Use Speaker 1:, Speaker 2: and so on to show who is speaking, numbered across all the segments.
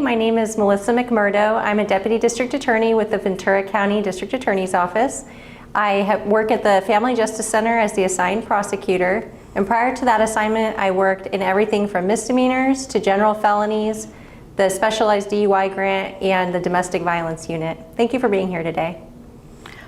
Speaker 1: My name is Melissa McMurdo. I'm a Deputy District Attorney with the Ventura County District Attorney's Office. I work at the Family Justice Center as the assigned prosecutor, and prior to that assignment, I worked in everything from misdemeanors to general felonies, the specialized DUI grant, and the domestic violence unit. Thank you for being here today.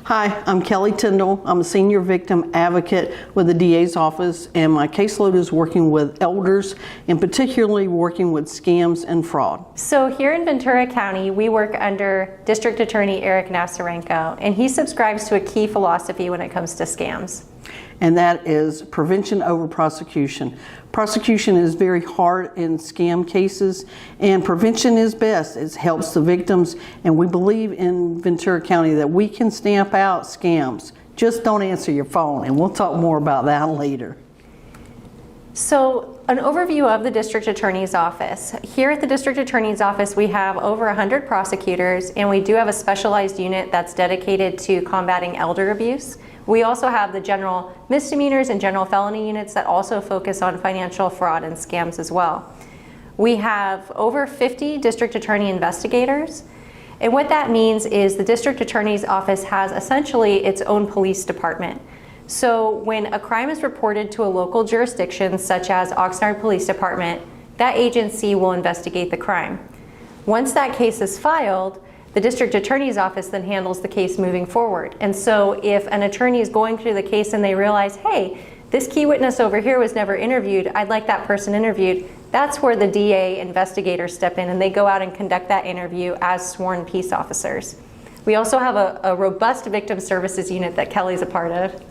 Speaker 2: Hi, I'm Kelly Tyndall. I'm a senior victim advocate with the DA's office, and my caseload is working with elders, and particularly working with scams and fraud.
Speaker 1: So here in Ventura County, we work under District Attorney Eric Nasarenko, and he subscribes to a key philosophy when it comes to scams.
Speaker 2: And that is prevention over prosecution. Prosecution is very hard in scam cases, and prevention is best. It helps the victims, and we believe in Ventura County that we can stamp out scams. Just don't answer your phone, and we'll talk more about that later.
Speaker 1: So, an overview of the District Attorney's Office. Here at the District Attorney's Office, we have over 100 prosecutors, and we do have a specialized unit that's dedicated to combating elder abuse. We also have the general misdemeanors and general felony units that also focus on financial fraud and scams as well. We have over 50 district attorney investigators, and what that means is the District Attorney's Office has essentially its own police department. So when a crime is reported to a local jurisdiction, such as Oxnard Police Department, that agency will investigate the crime. Once that case is filed, the District Attorney's Office then handles the case moving forward. And so if an attorney is going through the case and they realize, hey, this key witness over here was never interviewed, I'd like that person interviewed, that's where the DA investigators step in and they go out and conduct that interview as sworn peace officers. We also have a robust victim services unit that Kelly's a part of.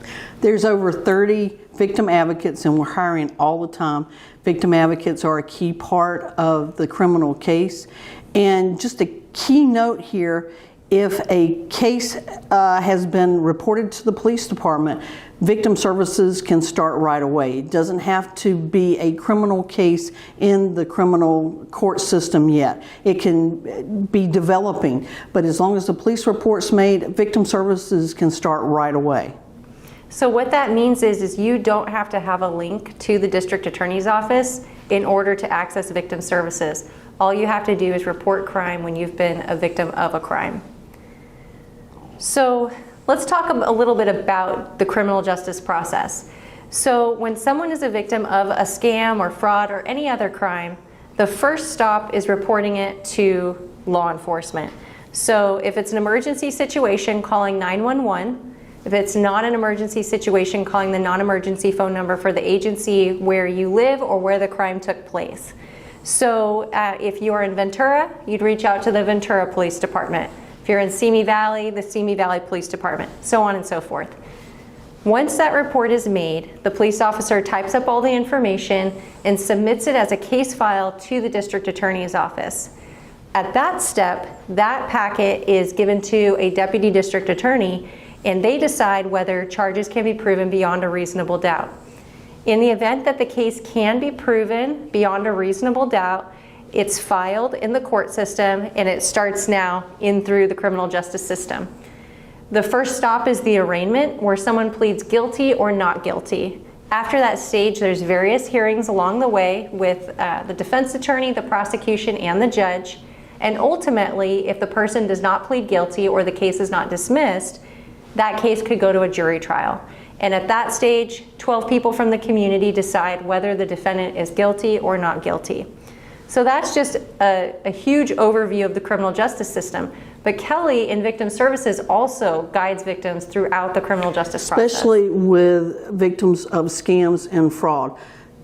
Speaker 2: There's over 30 victim advocates, and we're hiring all the time. Victim advocates are a key part of the criminal case. And just a key note here, if a case has been reported to the police department, victim services can start right away. It doesn't have to be a criminal case in the criminal court system yet. It can be developing, but as long as the police report's made, victim services can start right away.
Speaker 1: So what that means is you don't have to have a link to the District Attorney's Office in order to access victim services. All you have to do is report crime when you've been a victim of a crime. So let's talk a little bit about the criminal justice process. So when someone is a victim of a scam or fraud or any other crime, the first stop is reporting it to law enforcement. So if it's an emergency situation, calling 911. If it's not an emergency situation, calling the non-emergency phone number for the agency where you live or where the crime took place. So if you are in Ventura, you'd reach out to the Ventura Police Department. If you're in Simi Valley, the Simi Valley Police Department, so on and so forth. Once that report is made, the police officer types up all the information and submits it as a case file to the District Attorney's Office. At that step, that packet is given to a Deputy District Attorney, and they decide whether charges can be proven beyond a reasonable doubt. In the event that the case can be proven beyond a reasonable doubt, it's filed in the court system and it starts now in through the criminal justice system. The first stop is the arraignment, where someone pleads guilty or not guilty. After that stage, there's various hearings along the way with the defense attorney, the prosecution, and the judge. And ultimately, if the person does not plead guilty or the case is not dismissed, that case could go to a jury trial. And at that stage, 12 people from the community decide whether the defendant is guilty or not guilty. So that's just a huge overview of the criminal justice system. But Kelly in Victim Services also guides victims throughout the criminal justice process.
Speaker 2: Especially with victims of scams and fraud.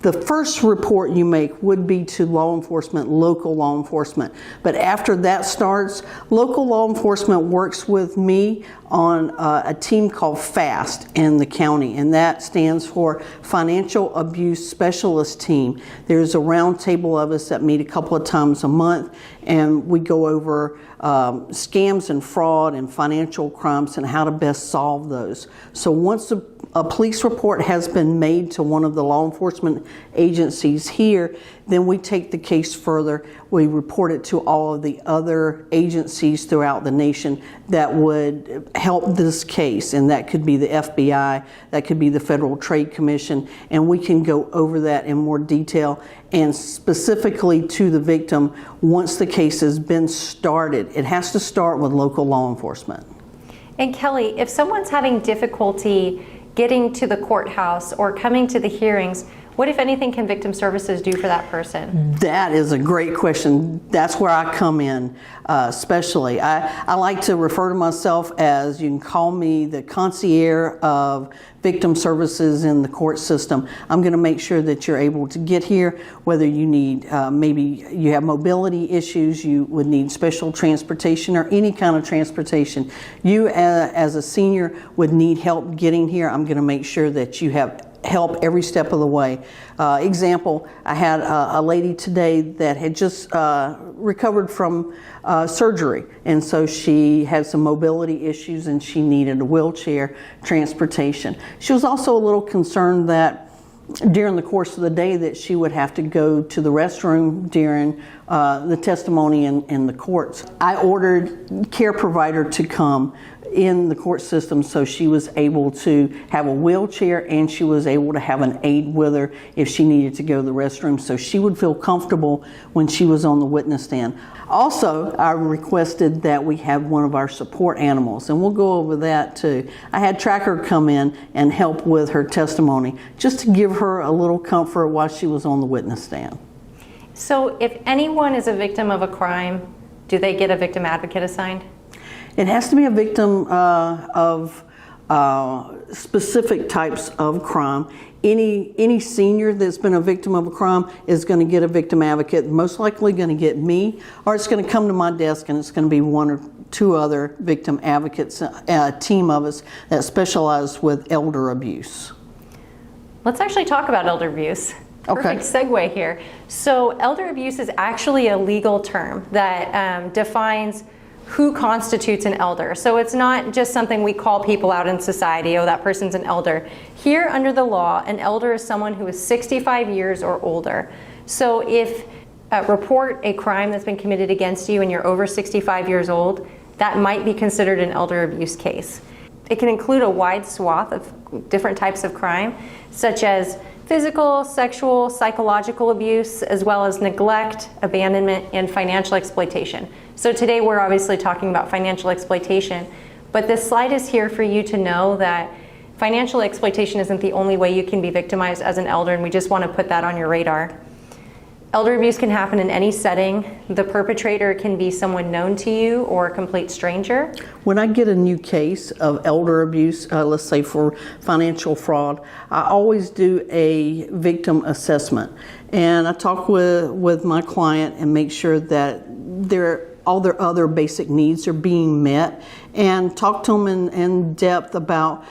Speaker 2: The first report you make would be to law enforcement, local law enforcement. But after that starts, local law enforcement works with me on a team called FAST in the county, and that stands for Financial Abuse Specialist Team. There's a round table of us that meet a couple of times a month, and we go over scams and fraud and financial crimes and how to best solve those. So once a police report has been made to one of the law enforcement agencies here, then we take the case further. we report it to all of the other agencies throughout the nation that would help this case, and that could be the FBI, that could be the Federal Trade Commission, and we can go over that in more detail and specifically to the victim once the case has been started. It has to start with local law enforcement.
Speaker 1: And Kelly, if someone's having difficulty getting to the courthouse or coming to the hearings, what, if anything, can Victim Services do for that person?
Speaker 2: That is a great question. That's where I come in, especially. I like to refer to myself as, you can call me the concierge of Victim Services in the court system. I'm going to make sure that you're able to get here, whether you need, maybe you have mobility issues, you would need special transportation or any kind of transportation. You as a senior would need help getting here. I'm going to make sure that you have help every step of the way. Example, I had a lady today that had just recovered from surgery, and so she had some mobility issues and she needed a wheelchair transportation. She was also a little concerned that during the course of the day that she would have to go to the restroom during the testimony in the courts. I ordered care provider to come in the court system so she was able to have a wheelchair and she was able to have an aide with her if she needed to go to the restroom, so she would feel comfortable when she was on the witness stand. Also, I requested that we have one of our support animals, and we'll go over that too. I had Tracker come in and help with her testimony just to give her a little comfort while she was on the witness stand.
Speaker 1: So if anyone is a victim of a crime, do they get a victim advocate assigned?
Speaker 2: It has to be a victim of specific types of crime. Any senior that's been a victim of a crime is going to get a victim advocate, most likely going to get me, or it's going to come to my desk and it's going to be one or two other victim advocates, a team of us that specialize with elder abuse.
Speaker 1: Let's actually talk about elder abuse.
Speaker 2: Okay.
Speaker 1: Perfect segue here. So elder abuse is actually a legal term that defines who constitutes an elder. So it's not just something we call people out in society, oh, that person's an elder. Here under the law, an elder is someone who is 65 years or older. So if report a crime that's been committed against you and you're over 65 years old, that might be considered an elder abuse case. It can include a wide swath of different types of crime, such as physical, sexual, psychological abuse, as well as neglect, abandonment, and financial exploitation. So today we're obviously talking about financial exploitation, but this slide is here for you to know that financial exploitation isn't the only way you can be victimized as an elder, and we just want to put that on your radar. Elder abuse can happen in any setting. The perpetrator can be someone known to you or a complete stranger.
Speaker 2: When I get a new case of elder abuse, let's say for financial fraud, I always do a victim assessment. And I talk with my client and make sure that all their other basic needs are being met, and talk to them in depth about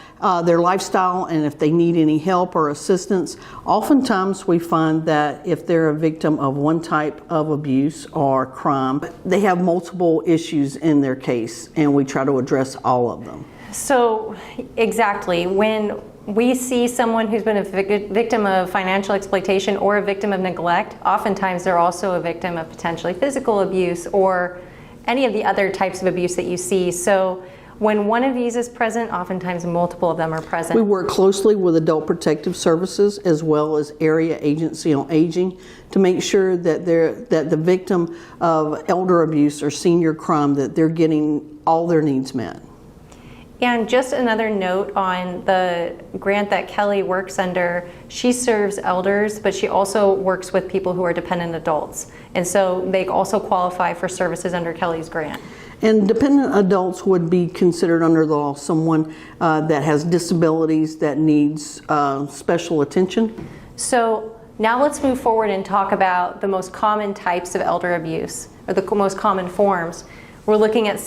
Speaker 2: their lifestyle and if they need any help or assistance. Oftentimes we find that if they're a victim of one type of abuse or crime, they have multiple issues in their case, and we try to address all of them.
Speaker 1: So exactly, when we see someone who's been a victim of financial exploitation or a victim of neglect, oftentimes they're also a victim of potentially physical abuse or any of the other types of abuse that you see. So when one of these is present, oftentimes multiple of them are present.
Speaker 2: We work closely with Adult Protective Services as well as Area Agency on Aging to make sure that the victim of elder abuse or senior crime, that they're getting all their needs met.
Speaker 1: And just another note on the grant that Kelly works under, she serves elders, but she also works with people who are dependent adults. And so they also qualify for services under Kelly's grant.
Speaker 2: And dependent adults would be considered under the law someone that has disabilities that needs special attention. So
Speaker 1: now let's move forward and talk about the most common types of elder abuse, or the most common forms. We're looking at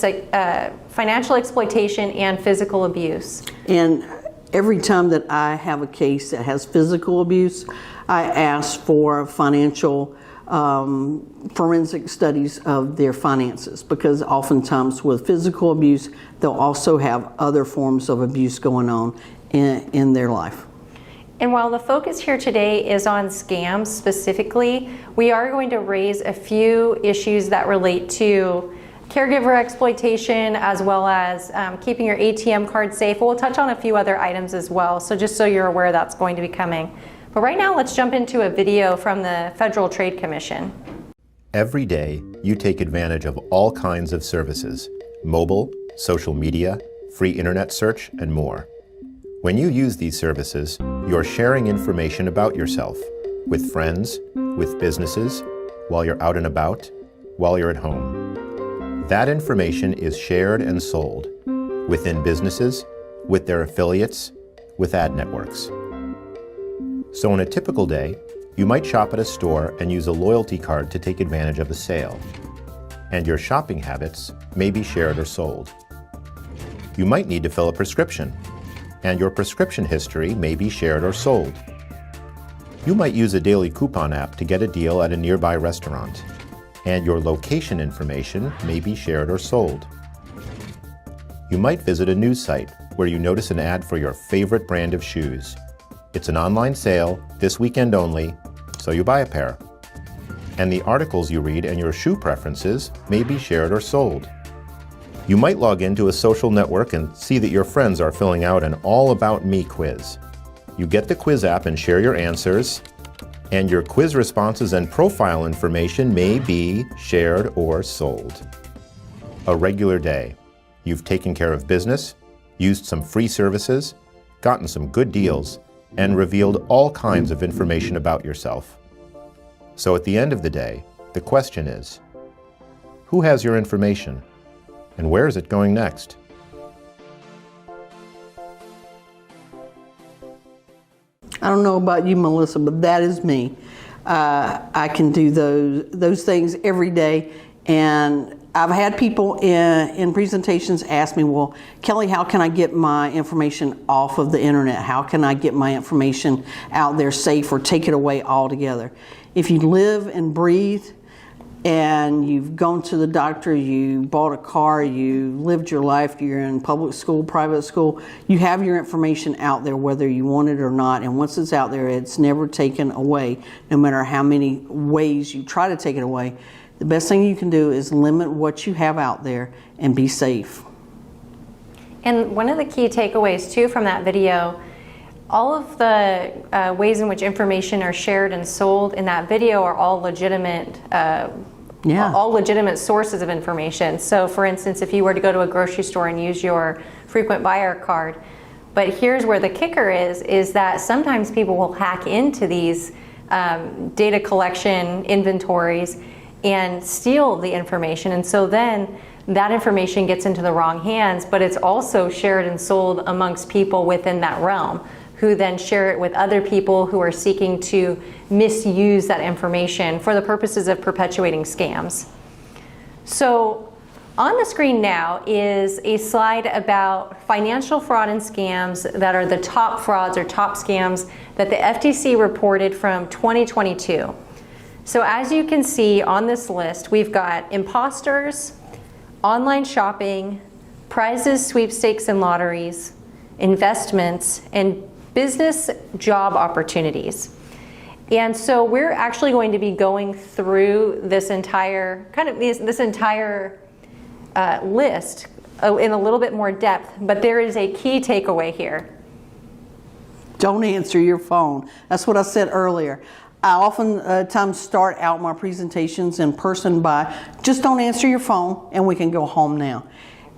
Speaker 1: financial exploitation and physical abuse.
Speaker 2: And every time that I have a case that has physical abuse, I ask for financial forensic studies of their finances, because oftentimes with physical abuse, they'll also have other forms of abuse going on in their life.
Speaker 1: And while the focus here today is on scams specifically, we are going to raise a few issues that relate to caregiver exploitation, as well as keeping your ATM card safe. We'll touch on a few other items as well, so just so you're aware that's going to be coming. But right now, let's jump into a video from the Federal Trade Commission.
Speaker 3: Every day, you take advantage of all kinds of services: mobile, social media, free internet search, and more. When you use these services, you're sharing information about yourself with friends, with businesses, while you're out and about, while you're at home. That information is shared and sold within businesses, with their affiliates, with ad networks. So on a typical day, you might shop at a store and use a loyalty card to take advantage of a sale. And your shopping habits may be shared or sold. You might need to fill a prescription, and your prescription history may be shared or sold. You might use a daily coupon app to get a deal at a nearby restaurant, and your location information may be shared or sold. You might visit a news site where you notice an ad for your favorite brand of shoes. It's an online sale, this weekend only, so you buy a pair. And the articles you read and your shoe preferences may be shared or sold. You might log into a social network and see that your friends are filling out an All About Me quiz. You get the quiz app and share your answers, and your quiz responses and profile information may be shared or sold. A regular day. You've taken care of business, used some free services, gotten some good deals, and revealed all kinds of information about yourself. So at the end of the day, the question is, who has your information? And where is it going next?
Speaker 2: I don't know about you, Melissa, but that is me. I can do those things every day, and I've had people in presentations ask me, well, Kelly, how can I get my information off of the internet? How can I get my information out there safe or take it away altogether? If you live and breathe and you've gone to the doctor, you bought a car, you lived your life, you're in public school, private school, you have your information out there whether you want it or not, and once it's out there, it's never taken away, no matter how many ways you try to take it away. The best thing you can do is limit what you have out there and be safe.
Speaker 1: And one of the key takeaways too from that video, all of the ways in which information are shared and sold in that video are all legitimate all legitimate sources of information. So for instance, if you were to go to a grocery store and use your frequent buyer card, but here's where the kicker is that sometimes people will hack into these data collection inventories and steal the information. And so then that information gets into the wrong hands, but it's also shared and sold amongst people within that realm, who then share it with other people who are seeking to misuse that information for the purposes of perpetuating scams. So on the screen now is a slide about financial fraud and scams that are the top frauds or top scams that the FTC reported from 2022. So as you can see on this list, we've got imposters, online shopping, prizes, sweepstakes and lotteries, investments, and business job opportunities. And so we're actually going to be going through this entire list in a little bit more depth, but there is a key takeaway here.
Speaker 2: Don't answer your phone. That's what I said earlier. I oftentimes start out my presentations in person by just don't answer your phone and we can go home now.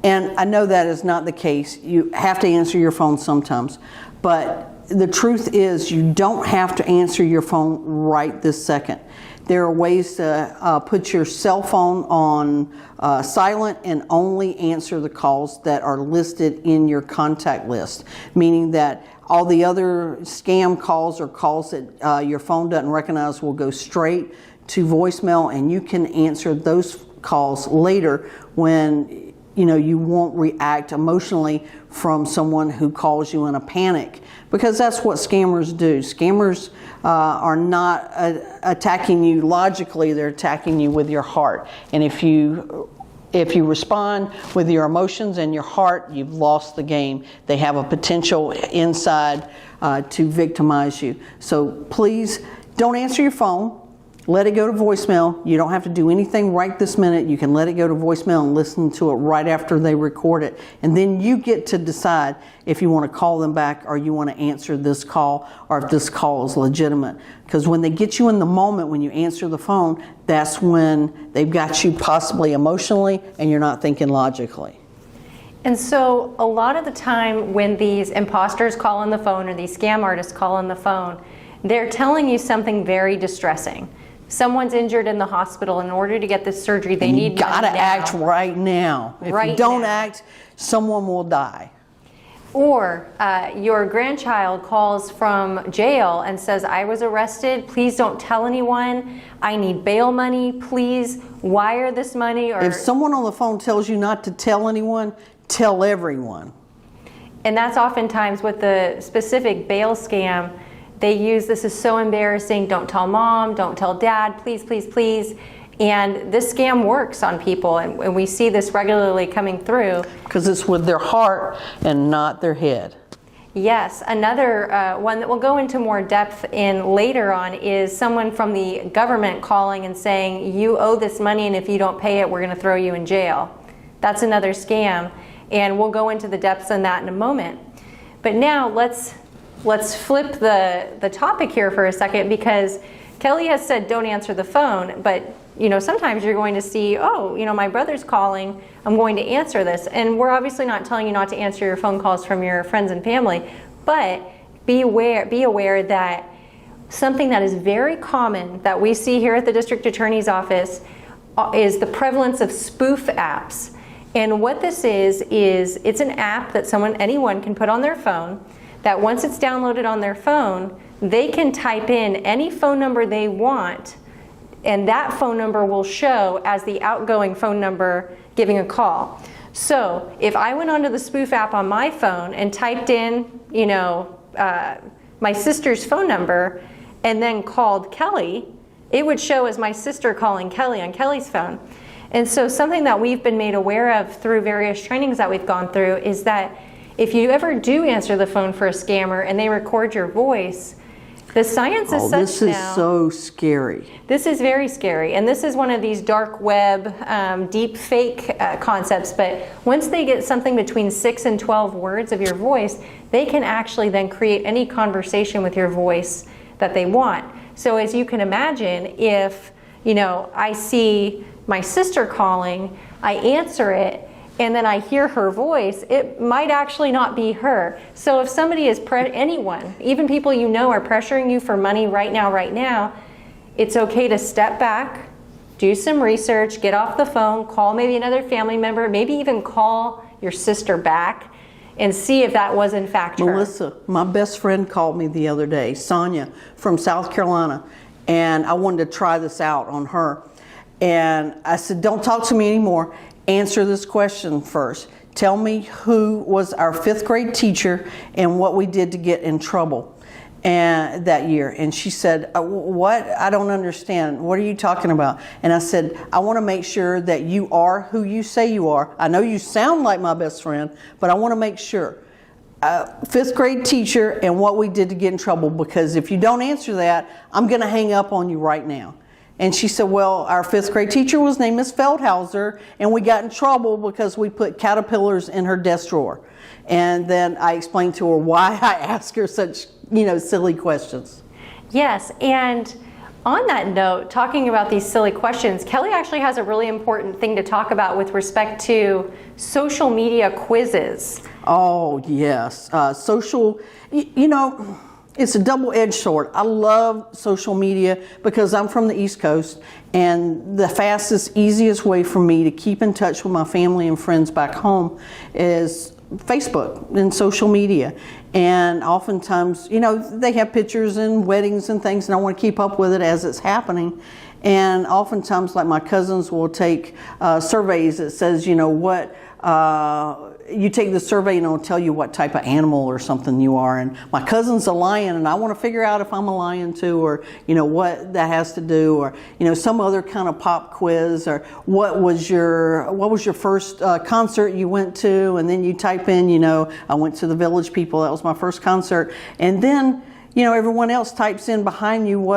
Speaker 2: And I know that is not the case. You have to answer your phone sometimes. But the truth is you don't have to answer your phone right this second. There are ways to put your cell phone on silent and only answer the calls that are listed in your contact list, meaning that all the other scam calls or calls that your phone doesn't recognize will go straight to voicemail, and you can answer those calls later when you won't react emotionally from someone who calls you in a panic, because that's what scammers do. Scammers are not attacking you logically, they're attacking you with your heart. And if you If you respond with your emotions and your heart, you've lost the game. They have a potential inside to victimize you. So please don't answer your phone. Let it go to voicemail. You don't have to do anything right this minute. You can let it go to voicemail and listen to it right after they record it. And then you get to decide if you want to call them back or you want to answer this call or if this call is legitimate. Because when they get you in the moment, when you answer the phone, that's when they've got you possibly emotionally and you're not thinking logically.
Speaker 1: And so a lot of the time when these imposters call on the phone or these scam artists call on the phone, they're telling you something very distressing. Someone's injured in the hospital. In order to get this surgery, they need money now.
Speaker 2: You gotta act right now. If you don't act, someone will die.
Speaker 1: Or your grandchild calls from jail and says, I was arrested, please don't tell anyone, I need bail money, please wire this money. Or
Speaker 2: if someone on the phone tells you not to tell anyone, tell everyone.
Speaker 1: And that's oftentimes with the specific bail scam. They use, this is so embarrassing, don't tell mom, don't tell dad, please, please, please. And this scam works on people, and we see this regularly coming through.
Speaker 2: Because it's with their heart and not their head.
Speaker 1: Yes, another one that we'll go into more depth in later on is someone from the government calling and saying, you owe this money and if you don't pay it, we're going to throw you in jail. That's another scam, and we'll go into the depths on that in a moment. But now let's flip the topic here for a second, because Kelly has said don't answer the phone, but sometimes you're going to see, my brother's calling, I'm going to answer this. And we're obviously not telling you not to answer your phone calls from your friends and family, but be aware that something that is very common that we see here at the District Attorney's Office is the prevalence of spoof apps. And what this is it's an app that anyone can put on their phone, that once it's downloaded on their phone, they can type in any phone number they want, and that phone number will show as the outgoing phone number giving a call. So if I went onto the spoof app on my phone and typed in, my sister's phone number and then called Kelly, it would show as my sister calling Kelly on Kelly's phone. And so something that we've been made aware of through various trainings that we've gone through is that if you ever do answer the phone for a scammer and they record your voice, the science is such now.
Speaker 2: This is so scary.
Speaker 1: This is very scary, and this is one of these dark web, deep fake concepts, but once they get something between 6 and 12 words of your voice, they can actually then create any conversation with your voice that they want. So as you can imagine, if I see my sister calling, I answer it, and then I hear her voice, it might actually not be her. So if somebody is, anyone, even people you know are pressuring you for money right now, it's okay to step back, do some research, get off the phone, call maybe another family member, maybe even call your sister back and see if that was in fact her.
Speaker 2: Melissa, my best friend called me the other day, Sonia from South Carolina, and I wanted to try this out on her. And I said, don't talk to me anymore. Answer this question first. Tell me who was our 5th grade teacher and what we did to get in trouble that year. And she said, what? I don't understand. What are you talking about? And I said, I want to make sure that you are who you say you are. I know you sound like my best friend, but I want to make sure. 5th grade teacher and what we did to get in trouble, because if you don't answer that, I'm going to hang up on you right now. And she said, well, our 5th grade teacher was named Miss Feldhauser, and we got in trouble because we put caterpillars in her desk drawer. And then I explained to her why I asked her such, silly questions.
Speaker 1: Yes, and on that note, talking about these silly questions, Kelly actually has a really important thing to talk about with respect to social media quizzes.
Speaker 2: Oh, yes. It's a double-edged sword. I love social media because I'm from the East Coast, and the fastest, easiest way for me to keep in touch with my family and friends back home is Facebook and social media. And oftentimes, they have pictures and weddings and things, and I want to keep up with it as it's happening. And oftentimes, like my cousins will take surveys that says, you take the survey and it'll tell you what type of animal or something you are. And my cousin's a lion and I want to figure out if I'm a lion too, or, what that has to do, or, some other kind of pop quiz, or what was your first concert you went to? And then you type in, I went to the Village People. That was my first concert. And then, everyone else types in behind you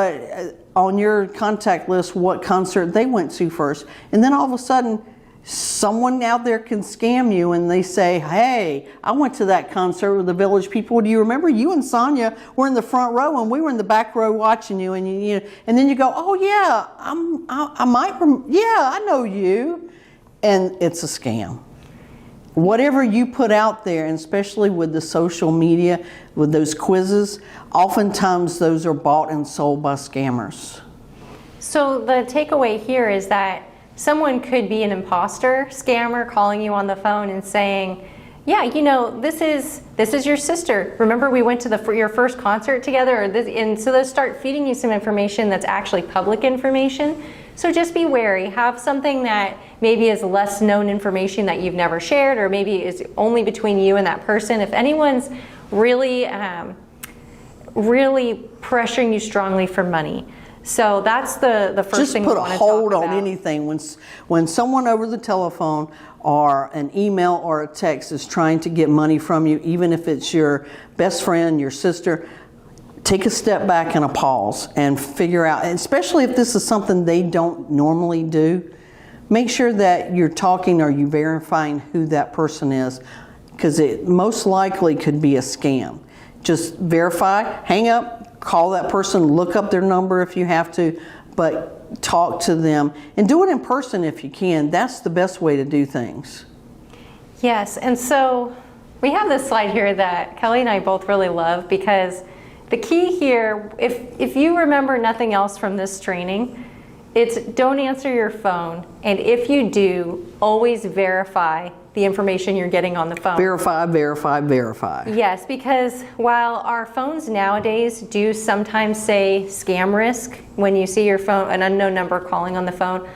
Speaker 2: on your contact list, what concert they went to first. And then all of a sudden, someone out there can scam you and they say, hey, I went to that concert with the Village People. Do you remember you and Sonia were in the front row and we were in the back row watching you? And and then you go, oh yeah, I know you. And it's a scam. Whatever you put out there, and especially with the social media, with those quizzes, oftentimes those are bought and sold by scammers. So
Speaker 1: the takeaway here is that someone could be an imposter scammer calling you on the phone and saying, yeah, this is your sister. Remember we went to your first concert together? And so they'll start feeding you some information that's actually public information. So just be wary. Have something that maybe is less known information that you've never shared, or maybe is only between you and that person. If anyone's really pressuring you strongly for money. So that's the first thing we want to talk about. Just put a hold on anything. When someone over the telephone or an email or a text is trying to get money from you, even if it's your best friend, your sister, take a step back and a pause and figure out, especially if this is something they don't normally do, make sure that you're talking or you're verifying who that person is, because it most likely could be a scam. Just verify, hang up, call that person, look up their number if you have to, but talk to them and do it in person if you can. That's the best way to do things. Yes, and so we have this slide here that Kelly and I both really love, because the key here, if you remember nothing else from this training, it's don't answer your phone, and if you do, always verify the information you're getting on the phone. Verify, verify, verify. Yes, because while our phones nowadays do sometimes say scam risk when you see your phone, an unknown number calling on the phone,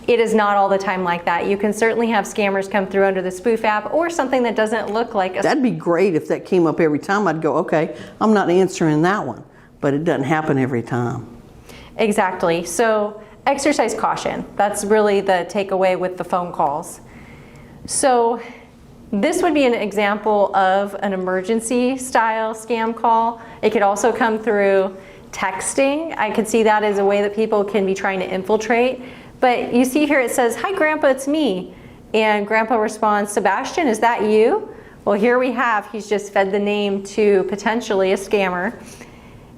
Speaker 1: it is not all the time like that. You can certainly have scammers come through under the spoof app or something that doesn't look like a... That'd be great if that came up every time. I'd go, okay, I'm not answering that one, but it doesn't happen every time. Exactly. So exercise caution. That's really the takeaway with the phone calls. So this would be an example of an emergency style scam call. It could also come through texting. I could see that as a way that people can be trying to infiltrate. But you see here it says, hi Grandpa, it's me. And Grandpa responds, Sebastian, is that you? Well, here we have, he's just fed the name to potentially a scammer.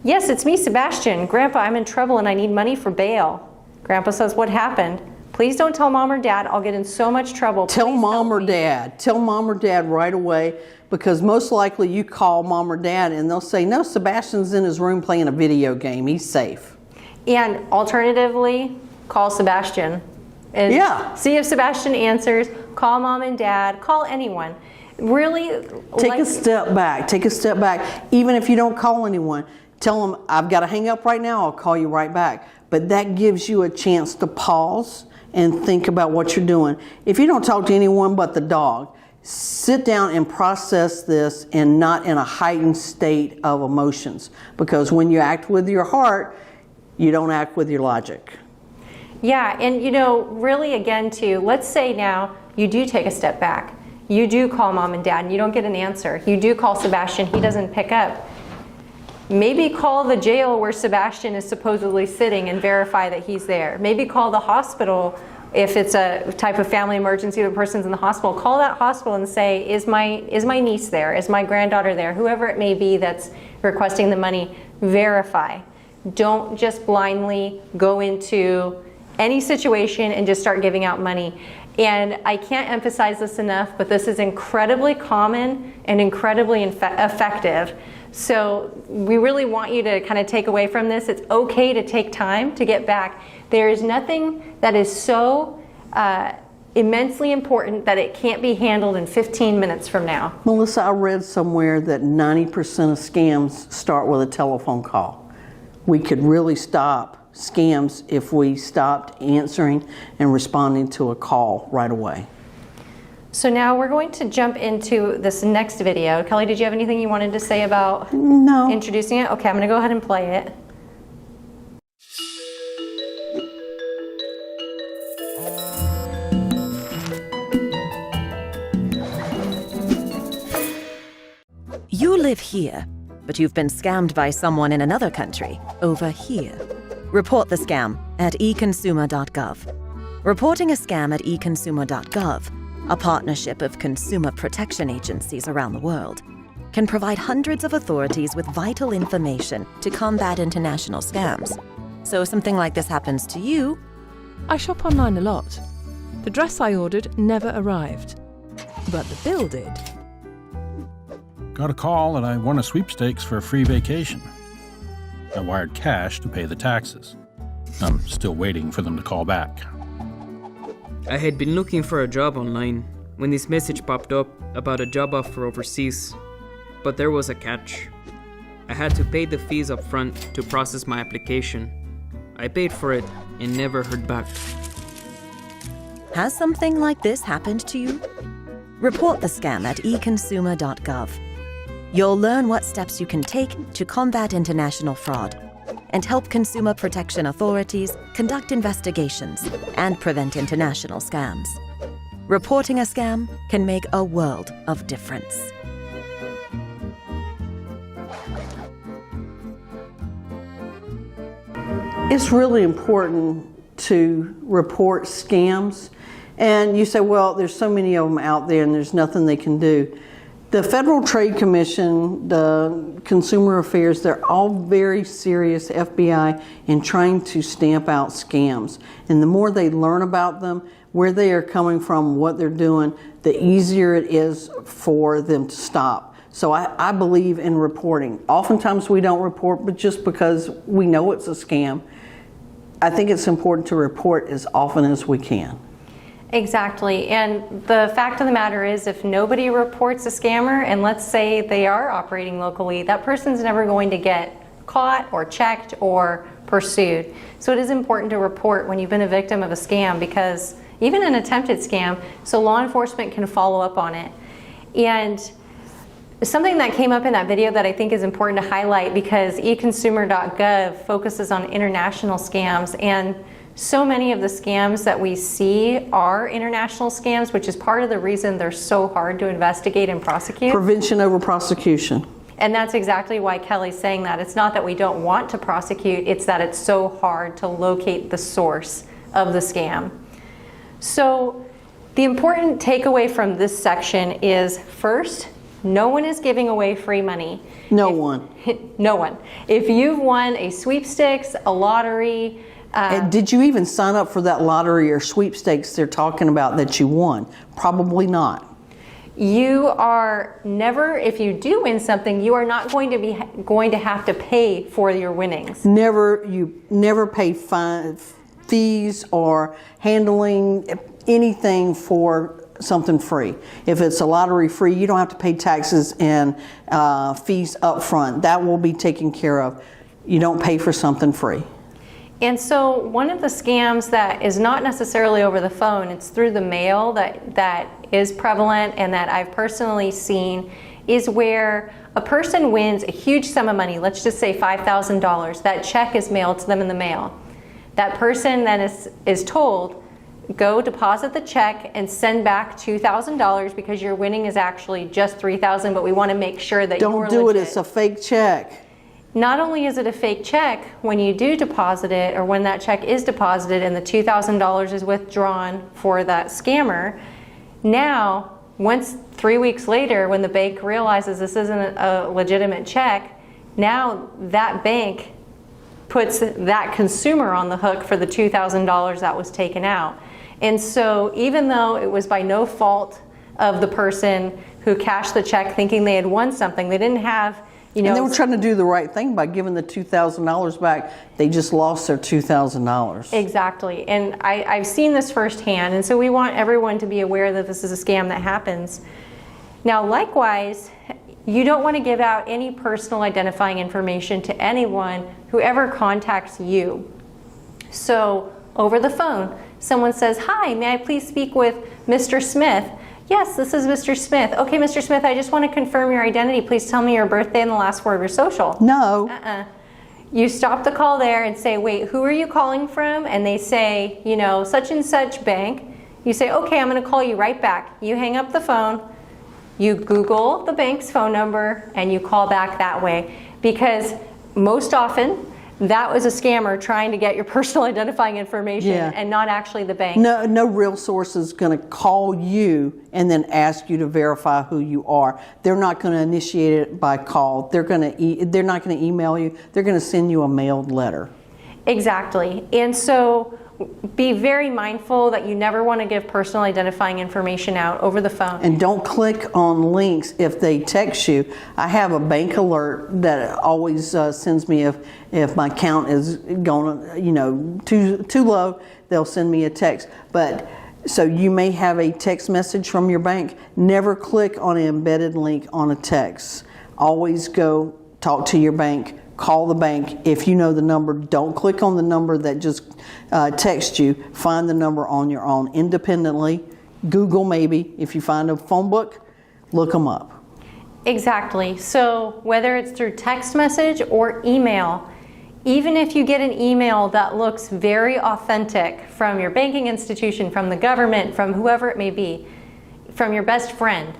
Speaker 1: Yes, it's me, Sebastian. Grandpa, I'm in trouble and I need money for bail. Grandpa says, what happened? Please don't tell Mom or Dad. I'll get in so much trouble. Tell Mom or Dad. Tell Mom or Dad right away, because most likely you call Mom or Dad and they'll say, no, Sebastian's in his room playing a video game. He's safe. And alternatively, call Sebastian. And see if Sebastian answers. Call Mom and Dad. Call anyone. Really take a step back. Take a step back. Even if you don't call anyone, tell them, I've got to hang up right now. I'll call you right back. But that gives you a chance to pause and think about what you're doing. If you don't talk to anyone but the dog, sit down and process this, and not in a heightened state of emotions. Because when you act with your heart, you don't act with your logic. Yeah, and really again too, let's say now you do take a step back. You do call Mom and Dad and you don't get an answer. You do call Sebastian, he doesn't pick up. Maybe call the jail where Sebastian is supposedly sitting and verify that he's there. Maybe call the hospital if it's a type of family emergency, the person's in the hospital. Call that hospital and say, is my niece there? Is my granddaughter there? Whoever it may be that's requesting the money, verify. Don't just blindly go into any situation and just start giving out money. And I can't emphasize this enough, but this is incredibly common and incredibly effective. So we really want you to kind of take away from this. It's okay to take time to get back. There is nothing that is so immensely important that it can't be handled in 15 minutes from now. Melissa, I read somewhere that 90% of scams start with a telephone call. We could really stop scams if we stopped answering and responding to a call right away. So now we're going to jump into this next video. Kelly, did you have anything you wanted to say about
Speaker 2: No.
Speaker 1: introducing it? Okay, I'm going to go ahead and play it.
Speaker 4: You live here, but you've been scammed by someone in another country, over here. Report the scam at econsumer.gov. Reporting a scam at econsumer.gov, a partnership of consumer protection agencies around the world, can provide hundreds of authorities with vital information to combat international scams. So if something like this happens to you,
Speaker 5: I shop online a lot. The dress I ordered never arrived, but the bill did.
Speaker 6: Got a call and I won a sweepstakes for a free vacation. I wired cash to pay the taxes. I'm still waiting for them to call back.
Speaker 7: I had been looking for a job online when this message popped up about a job offer overseas. But there was a catch. I had to pay the fees up front to process my application. I paid for it and never heard back.
Speaker 4: has something like this happened to you? Report the scam at econsumer.gov. You'll learn what steps you can take to combat international fraud and help consumer protection authorities conduct investigations and prevent international scams. Reporting a scam can make a world of difference.
Speaker 2: It's really important to report scams. And you say, well, there's so many of them out there and there's nothing they can do. The Federal Trade Commission, the Consumer Affairs, they're all very serious, FBI, in trying to stamp out scams. And the more they learn about them, where they are coming from, what they're doing, the easier it is for them to stop. So I believe in reporting. Oftentimes we don't report, but just because we know it's a scam, I think it's important to report as often as we can.
Speaker 1: Exactly, and the fact of the matter is if nobody reports a scammer, and let's say they are operating locally, that person's never going to get caught or checked or pursued. So it is important to report when you've been a victim of a scam, because even an attempted scam, so law enforcement can follow up on it. And something that came up in that video that I think is important to highlight, because econsumer.gov focuses on international scams, and so many of the scams that we see are international scams, which is part of the reason they're so hard to investigate and prosecute.
Speaker 2: Prevention over prosecution.
Speaker 1: And that's exactly why Kelly's saying that. It's not that we don't want to prosecute, it's that it's so hard to locate the source of the scam. So the important takeaway from this section is, first, no one is giving away free money.
Speaker 2: No one.
Speaker 1: No one. If you've won a sweepstakes, a lottery,
Speaker 2: And did you even sign up for that lottery or sweepstakes they're talking about that you won? Probably not.
Speaker 1: you are never, if you do win something, you are not going to have to pay for your winnings.
Speaker 2: You never pay fees or handling anything for something free. If it's a lottery free, you don't have to pay taxes and fees up front. That will be taken care of. You don't pay for something free.
Speaker 1: And so one of the scams that is not necessarily over the phone, it's through the mail that is prevalent and that I've personally seen, is where a person wins a huge sum of money, let's just say $5,000. That check is mailed to them in the mail. That person then is told, go deposit the check and send back $2,000 because your winning is actually just $3,000, but we want to make sure that you're legit.
Speaker 2: Don't do it, it's a fake check.
Speaker 1: Not only is it a fake check, when you do deposit it, or when that check is deposited and the $2,000 is withdrawn for that scammer, now, once 3 weeks later, when the bank realizes this isn't a legitimate check, now that bank puts that consumer on the hook for the $2,000 that was taken out. And so even though it was by no fault of the person who cashed the check thinking they had won something, they didn't have,
Speaker 2: And they were trying to do the right thing by giving the $2,000 back. They just lost their $2,000.
Speaker 1: Exactly. And I've seen this firsthand. And so we want everyone to be aware that this is a scam that happens. Now, likewise, you don't want to give out any personal identifying information to anyone who ever contacts you. So over the phone, someone says, "Hi, may I please speak with Mr. Smith?" Yes, this is Mr. Smith. Okay, Mr. Smith, I just want to confirm your identity. Please tell me your birthday and the last four of your social.
Speaker 2: No.
Speaker 1: You stop the call there and say, wait, who are you calling from? And they say, you know, such and such bank. You say, okay, I'm going to call you right back. You hang up the phone, you Google the bank's phone number, and you call back that way. Because most often, that was a scammer trying to get your personal identifying information and not actually the bank.
Speaker 2: No real source is going to call you and then ask you to verify who you are. They're not going to initiate it by call. They're not going to email you. They're going to send you a mailed letter.
Speaker 1: Exactly. And so be very mindful that you never want to give personal identifying information out over the phone.
Speaker 2: And don't click on links if they text you. I have a bank alert that always sends me if my count is going, you know, too low, they'll send me a text. But so you may have a text message from your bank. Never click on an embedded link on a text. Always go talk to your bank. Call the bank. If you know the number, don't click on the number that just texts you. Find the number on your own independently. Google maybe. If you find a phone book, look them up.
Speaker 1: Exactly. So whether it's through text message or email, even if you get an email that looks very authentic from your banking institution, from the government, from whoever it may be, from your best friend,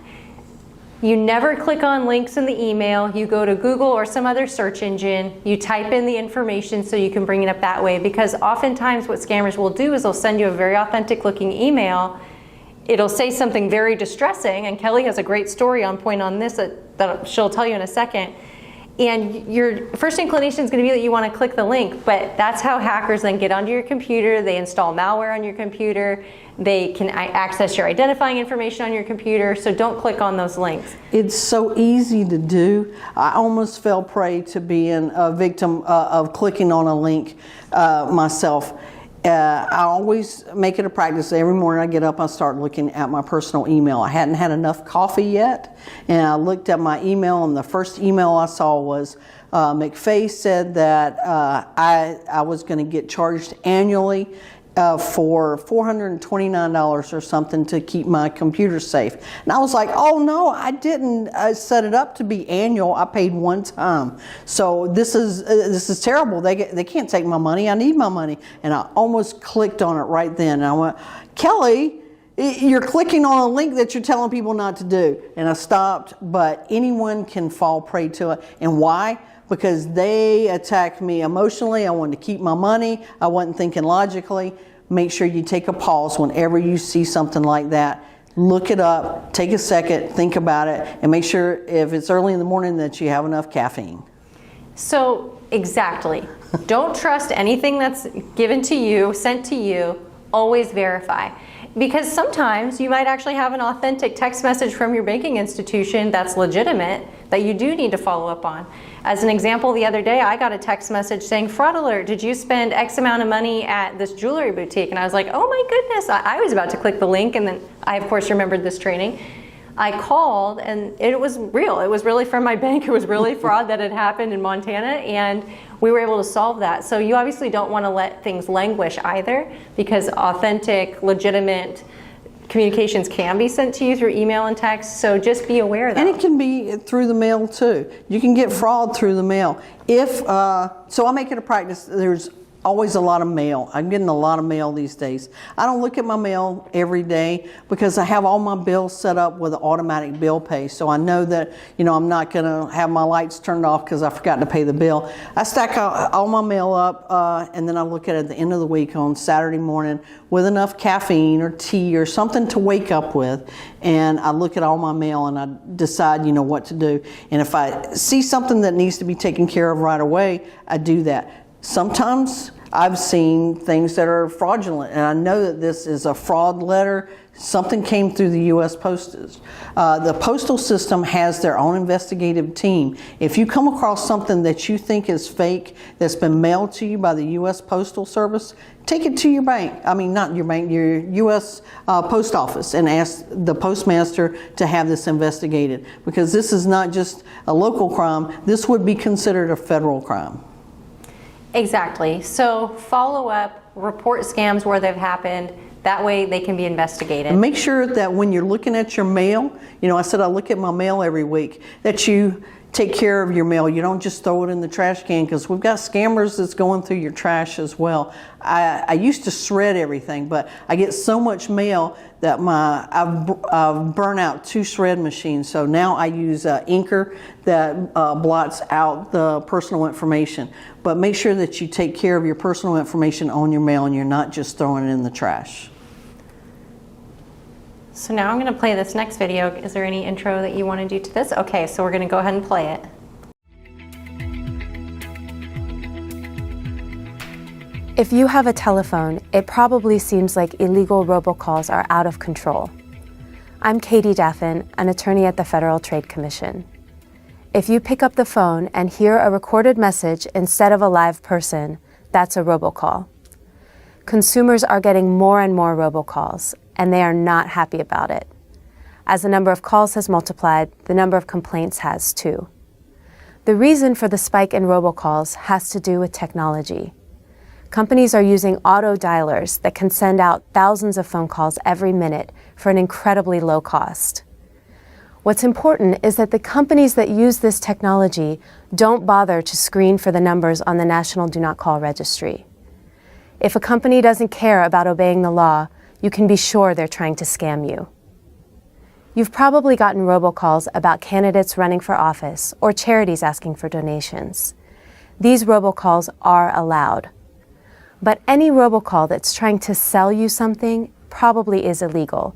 Speaker 1: you never click on links in the email. You go to Google or some other search engine. You type in the information so you can bring it up that way. Because oftentimes what scammers will do is they'll send you a very authentic looking email. It'll say something very distressing, and Kelly has a great story on point on this that she'll tell you in a second. And your first inclination is going to be that you want to click the link, but that's how hackers then get onto your computer. They install malware on your computer. They can access your identifying information on your computer, so don't click on those links.
Speaker 2: It's so easy to do. I almost fell prey to being a victim of clicking on a link myself. I always make it a practice. Every morning I get up, I start looking at my personal email. I hadn't had enough coffee yet, and I looked at my email, and the first email I saw was McFay said that I was going to get charged annually for $429 or something to keep my computer safe. And I was like, oh no, I didn't set it up to be annual. I paid one time. So this is terrible. They can't take my money. I need my money. And I almost clicked on it right then. And I went, Kelly, you're clicking on a link that you're telling people not to do. And I stopped, but anyone can fall prey to it. And why? Because they attacked me emotionally. I wanted to keep my money. I wasn't thinking logically. Make sure you take a pause whenever you see something like that. Look it up, take a second, think about it, and make sure if it's early in the morning that you have enough caffeine.
Speaker 1: So, exactly. Don't trust anything that's given to you, sent to you. Always verify. Because sometimes you might actually have an authentic text message from your banking institution that's legitimate that you do need to follow up on. As an example, the other day I got a text message saying, fraud alert, did you spend X amount of money at this jewelry boutique? And I was like, oh my goodness, I was about to click the link, and then I of course remembered this training. I called and it was real. It was really from my bank. It was really fraud that had happened in Montana, and we were able to solve that. So you obviously don't want to let things languish either, because authentic, legitimate communications can be sent to you through email and text. So just be aware of that.
Speaker 2: And it can be through the mail too. You can get fraud through the mail. So I make it a practice. There's always a lot of mail. I'm getting a lot of mail these days. I don't look at my mail every day because I have all my bills set up with automatic bill pay. So I know that, I'm not going to have my lights turned off because I forgot to pay the bill. I stack all my mail up and then I look at it at the end of the week on Saturday morning with enough caffeine or tea or something to wake up with. And I look at all my mail and I decide, what to do. And if I see something that needs to be taken care of right away, I do that. Sometimes I've seen things that are fraudulent, and I know that this is a fraud letter. Something came through the U.S. Postage. The postal system has their own investigative team. If you come across something that you think is fake that's been mailed to you by the U.S. Postal Service, take it to your bank. I mean, not your bank, your U.S. Post Office, and ask the postmaster to have this investigated, because this is not just a local crime. This would be considered a federal crime.
Speaker 1: Exactly. So follow up, report scams where they've happened, That way they can be investigated.
Speaker 2: And make sure that when you're looking at your mail, you know, I said I look at my mail every week, that you take care of your mail. You don't just throw it in the trash can, because we've got scammers that's going through your trash as well. I used to shred everything, but I get so much mail that I've burnt out 2 shred machines. So now I use inker that blots out the personal information. But make sure that you take care of your personal information on your mail and you're not just throwing it in the trash.
Speaker 1: So now I'm going to play this next video. Is there any intro that you want to do to this? Okay, so we're going to go ahead and play it.
Speaker 8: If you have a telephone, it probably seems like illegal robocalls are out of control. I'm Katie Daffin, an attorney at the Federal Trade Commission. If you pick up the phone and hear a recorded message instead of a live person, that's a robocall. Consumers are getting more and more robocalls, and they are not happy about it. As the number of calls has multiplied, the number of complaints has too. The reason for the spike in robocalls has to do with technology. Companies are using auto dialers that can send out thousands of phone calls every minute for an incredibly low cost. What's important is that the companies that use this technology don't bother to screen for the numbers on the National Do Not Call Registry. If a company doesn't care about obeying the law, you can be sure they're trying to scam you. You've probably gotten robocalls about candidates running for office or charities asking for donations. These robocalls are allowed. But any robocall that's trying to sell you something probably is illegal,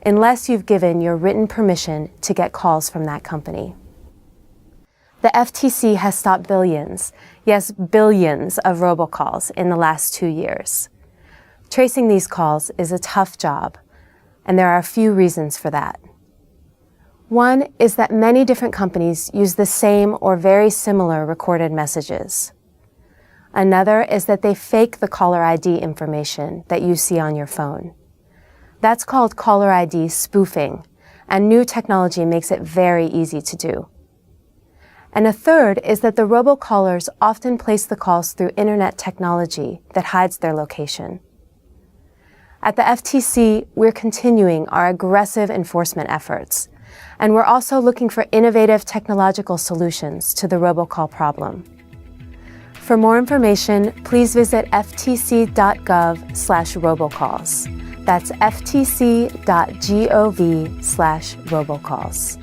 Speaker 8: unless you've given your written permission to get calls from that company. The FTC has stopped billions, yes, billions of robocalls in the last 2 years. Tracing these calls is a tough job, and there are a few reasons for that. One is that many different companies use the same or very similar recorded messages. Another is that they fake the caller ID information that you see on your phone. That's called caller ID spoofing, and new technology makes it very easy to do. And a third is that the robocallers often place the calls through internet technology that hides their location. At the FTC, we're continuing our aggressive enforcement efforts, and we're also looking for innovative technological solutions to the robocall problem. For more information, please visit ftc.gov/robocalls. That's ftc.gov/robocalls.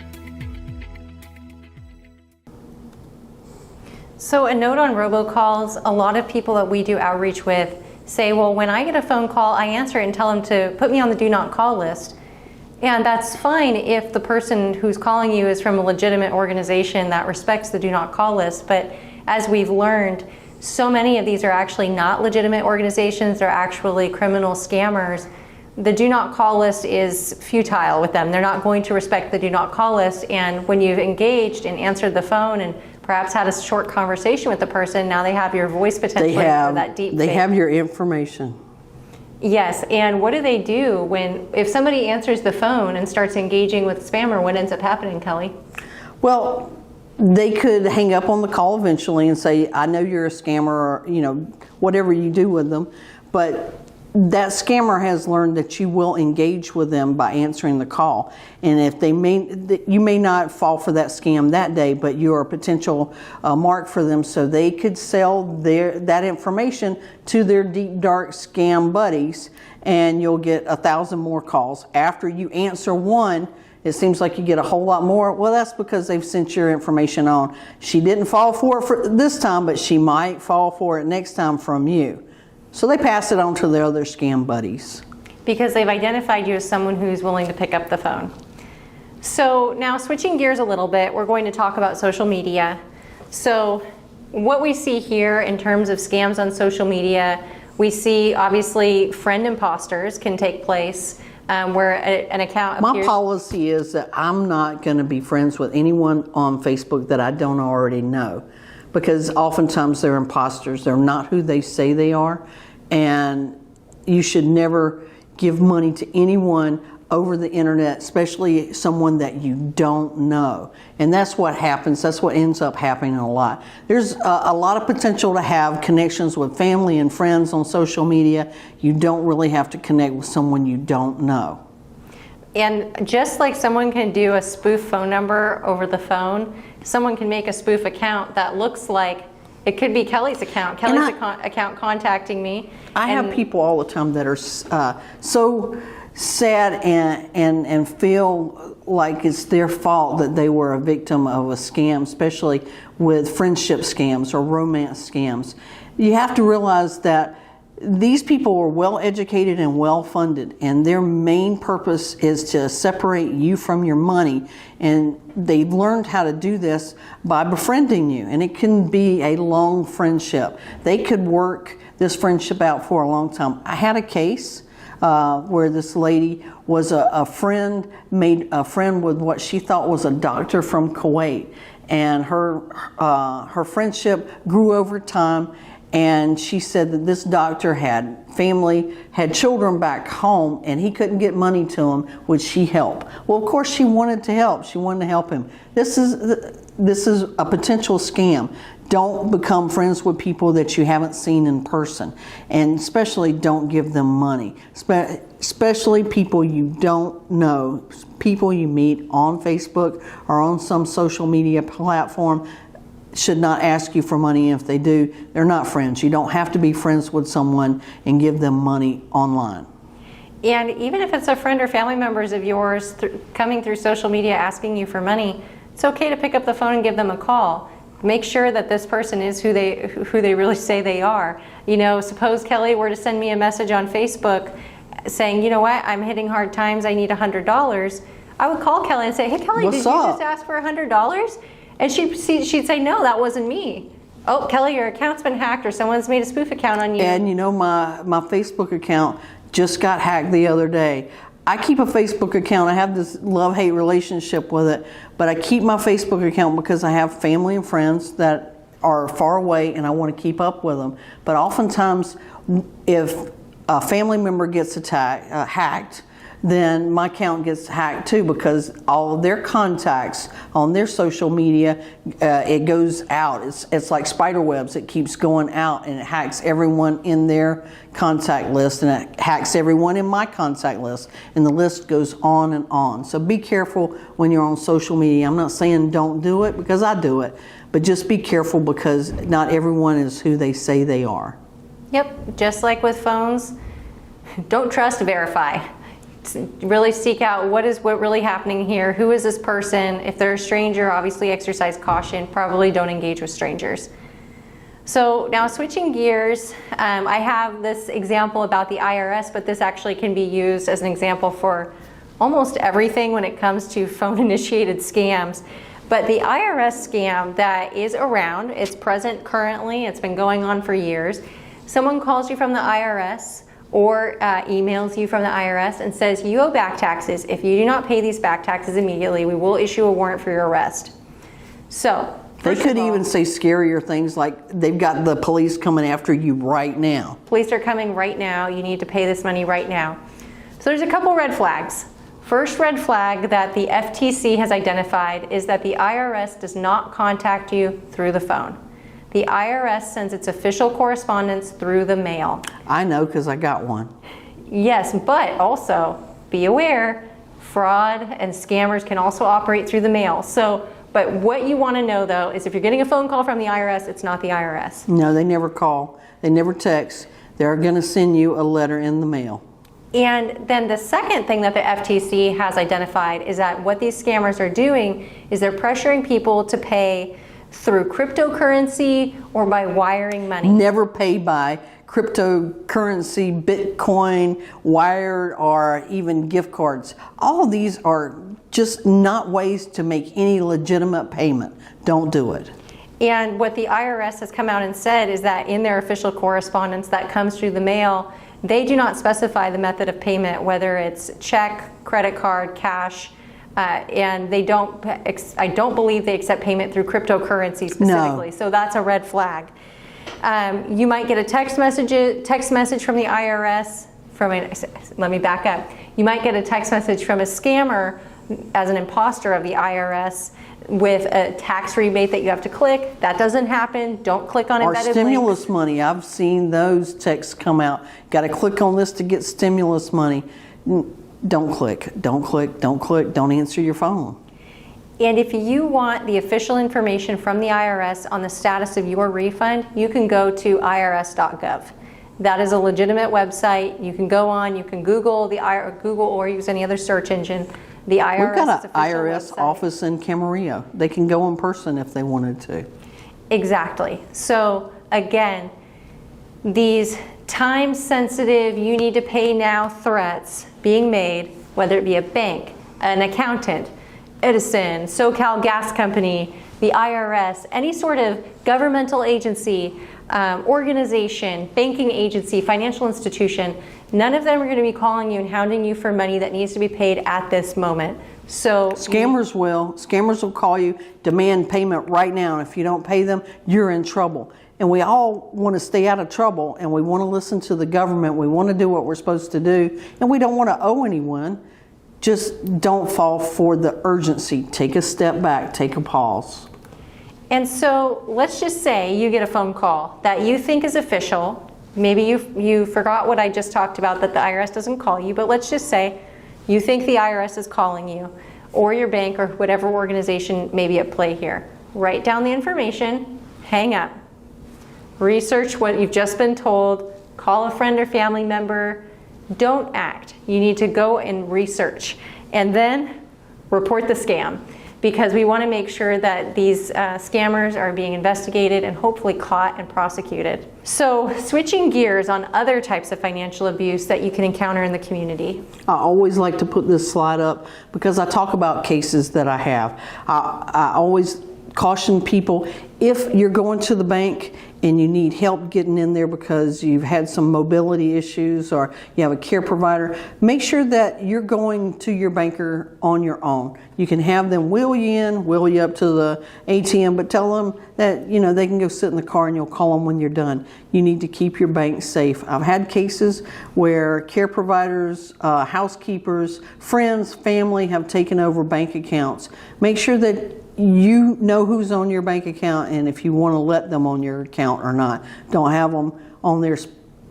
Speaker 1: So a note on robocalls, a lot of people that we do outreach with say, well, when I get a phone call, I answer it and tell them to put me on the do not call list. And that's fine if the person who's calling you is from a legitimate organization that respects the do not call list. But as we've learned, so many of these are actually not legitimate organizations. They're actually criminal scammers. The do not call list is futile with them. They're not going to respect the do not call list. And when you've engaged and answered the phone and perhaps had a short conversation with the person, now they have your voice potentially for that deep fake.
Speaker 2: They have your information.
Speaker 1: Yes, and what do they do if somebody answers the phone and starts engaging with spammer? What ends up happening, Kelly?
Speaker 2: Well, they could hang up on the call eventually and say, I know you're a scammer, or, you know, whatever you do with them. But that scammer has learned that you will engage with them by answering the call. And if you may not fall for that scam that day, but you're a potential mark for them, so they could sell that information to their deep, dark scam buddies, and you'll get 1,000 more calls. After you answer one, it seems like you get a whole lot more. Well, that's because they've sent your information on. She didn't fall for it for this time, but she might fall for it next time from you. So they pass it on to their other scam buddies.
Speaker 1: Because they've identified you as someone who's willing to pick up the phone. So now switching gears a little bit, we're going to talk about social media. So what we see here in terms of scams on social media, we see obviously friend imposters can take place. Where an account appears.
Speaker 2: My policy is that I'm not going to be friends with anyone on Facebook that I don't already know, because oftentimes they're imposters. They're not who they say they are, and you should never give money to anyone over the internet, especially someone that you don't know. And that's what happens. That's what ends up happening a lot. There's a lot of potential to have connections with family and friends on social media. You don't really have to connect with someone you don't know.
Speaker 1: And just like someone can do a spoof phone number over the phone, someone can make a spoof account that looks like it could be Kelly's account. Kelly's account contacting me.
Speaker 2: I have people all the time that are so sad and feel like it's their fault that they were a victim of a scam, especially with friendship scams or romance scams. You have to realize that these people are well educated and well funded, and their main purpose is to separate you from your money, and they've learned how to do this by befriending you, and it can be a long friendship. They could work this friendship out for a long time. I had a case where this lady was a friend, made a friend with what she thought was a doctor from Kuwait, and her friendship grew over time. And she said that this doctor had family, had children back home, and he couldn't get money to them. Would she help? Well, of course she wanted to help. She wanted to help him. This is a potential scam. Don't become friends with people that you haven't seen in person, and especially don't give them money. Especially people you don't know, people you meet on Facebook or on some social media platform should not ask you for money. If they do, they're not friends. You don't have to be friends with someone and give them money online.
Speaker 1: And even if it's a friend or family members of yours coming through social media asking you for money, it's okay to pick up the phone and give them a call. Make sure that this person is who they really say they are. You know, suppose Kelly were to send me a message on Facebook saying, you know what, I'm hitting hard times, I need $100. I would call Kelly and say, hey Kelly, did you just ask for $100? And she'd say, no, that wasn't me. Oh, Kelly, your account's been hacked, or someone's made a spoof account on you.
Speaker 2: And you know, my Facebook account just got hacked the other day. I keep a Facebook account. I have this love-hate relationship with it, but I keep my Facebook account because I have family and friends that are far away and I want to keep up with them. But oftentimes, if a family member gets hacked, then my account gets hacked too, because all of their contacts on their social media, it goes out. It's like spider webs. It keeps going out and it hacks everyone in their contact list, and it hacks everyone in my contact list, and the list goes on and on. So be careful when you're on social media. I'm not saying don't do it, because I do it, but just be careful, because not everyone is who they say they are.
Speaker 1: Yep, just like with phones, don't trust, verify. Really seek out what really happening here. Who is this person? If they're a stranger, obviously exercise caution. Probably don't engage with strangers. So now switching gears, I have this example about the IRS, but this actually can be used as an example for almost everything when it comes to phone-initiated scams. But the IRS scam that is around, it's present currently, it's been going on for years. Someone calls you from the IRS or emails you from the IRS and says, you owe back taxes. If you do not pay these back taxes immediately, we will issue a warrant for your arrest. So,
Speaker 2: they could even say scarier things like they've got the police coming after you right now.
Speaker 1: Police are coming right now. You need to pay this money right now. So there's a couple red flags. First red flag that the FTC has identified is that the IRS does not contact you through the phone. The IRS sends its official correspondence through the mail.
Speaker 2: I know, because I got one.
Speaker 1: Yes, but also be aware, fraud and scammers can also operate through the mail. But what you want to know, though, is if you're getting a phone call from the IRS, it's not the IRS.
Speaker 2: No, they never call. They never text. They're going to send you a letter in the mail.
Speaker 1: And then the second thing that the FTC has identified is that what these scammers are doing is they're pressuring people to pay through cryptocurrency or by wiring money.
Speaker 2: Never pay by cryptocurrency, Bitcoin, wired, or even gift cards. All of these are just not ways to make any legitimate payment. Don't do it.
Speaker 1: And what the IRS has come out and said is that in their official correspondence that comes through the mail, they do not specify the method of payment, whether it's check, credit card, cash, and they don't. I don't believe they accept payment through cryptocurrency specifically. No. So that's a red flag. You might get a text message from the IRS let me back up. You might get a text message from a scammer as an imposter of the IRS with a tax rebate that you have to click. That doesn't happen. Don't click on
Speaker 2: Or
Speaker 1: embedded
Speaker 2: stimulus
Speaker 1: links.
Speaker 2: money. I've seen those texts come out. Got to click on this to get stimulus money. Don't click. Don't click. Don't click. Don't answer your phone.
Speaker 1: And if you want the official information from the IRS on the status of your refund, you can go to irs.gov. That is a legitimate website. You can go on, you can Google or use any other search engine. The IRS
Speaker 2: We've got an
Speaker 1: official
Speaker 2: IRS
Speaker 1: website.
Speaker 2: office in Camarillo. They can go in person if they wanted to.
Speaker 1: Exactly. So again, these time-sensitive, you need to pay now threats being made, whether it be a bank, an accountant, Edison, SoCal Gas Company, the IRS, any sort of governmental agency, organization, banking agency, financial institution, none of them are going to be calling you and hounding you for money that needs to be paid at this moment. So
Speaker 2: Scammers will call you, demand payment right now, and if you don't pay them, you're in trouble. And we all want to stay out of trouble, and we want to listen to the government. We want to do what we're supposed to do, and we don't want to owe anyone. Just don't fall for the urgency. Take a step back, take a pause.
Speaker 1: And so let's just say you get a phone call that you think is official. Maybe you forgot what I just talked about, that the IRS doesn't call you, but let's just say you think the IRS is calling you, or your bank, or whatever organization may be at play here. Write down the information, hang up. Research what you've just been told, call a friend or family member. Don't act. You need to go and research, and then report the scam, because we want to make sure that these scammers are being investigated and hopefully caught and prosecuted. So switching gears on other types of financial abuse that you can encounter in the community.
Speaker 2: I always like to put this slide up because I talk about cases that I have. I always caution people, if you're going to the bank and you need help getting in there because you've had some mobility issues or you have a care provider, make sure that you're going to your banker on your own. You can have them wheel you in, wheel you up to the ATM, but tell them that they can go sit in the car and you'll call them when you're done. You need to keep your bank safe. I've had cases where care providers, housekeepers, friends, family have taken over bank accounts. Make sure that you know who's on your bank account, and if you want to let them on your account or not. Don't have them on there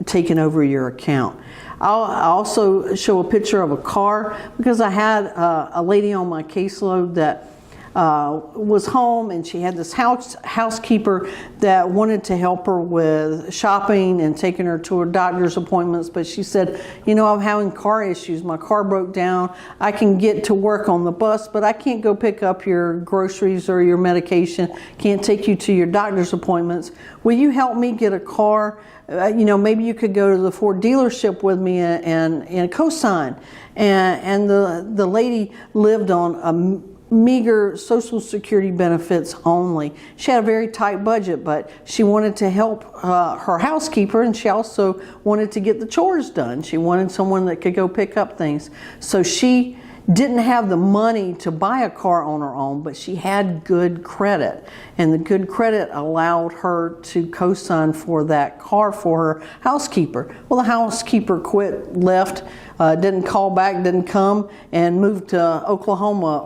Speaker 2: taking over your account. I'll also show a picture of a car because I had a lady on my caseload that was home, and she had this housekeeper that wanted to help her with shopping and taking her to her doctor's appointments, but she said, I'm having car issues. My car broke down. I can get to work on the bus, but I can't go pick up your groceries or your medication. Can't take you to your doctor's appointments. Will you help me get a car? Maybe you could go to the Ford dealership with me and co-sign. And the lady lived on a meager Social Security benefits only. She had a very tight budget, but she wanted to help her housekeeper, and she also wanted to get the chores done. She wanted someone that could go pick up things. So she didn't have the money to buy a car on her own, but she had good credit, and the good credit allowed her to co-sign for that car for her housekeeper. Well, the housekeeper quit, left, didn't call back, didn't come, and moved to Oklahoma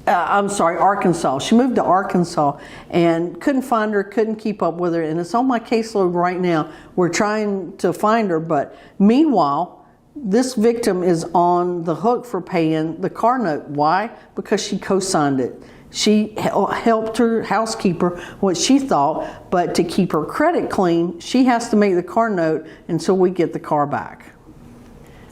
Speaker 2: Arkansas. She moved to Arkansas and couldn't find her, couldn't keep up with her, and it's on my caseload right now. We're trying to find her, but meanwhile, this victim is on the hook for paying the car note. Why? Because she co-signed it. She helped her housekeeper, what she thought, but to keep her credit clean, she has to make the car note until we get the car back.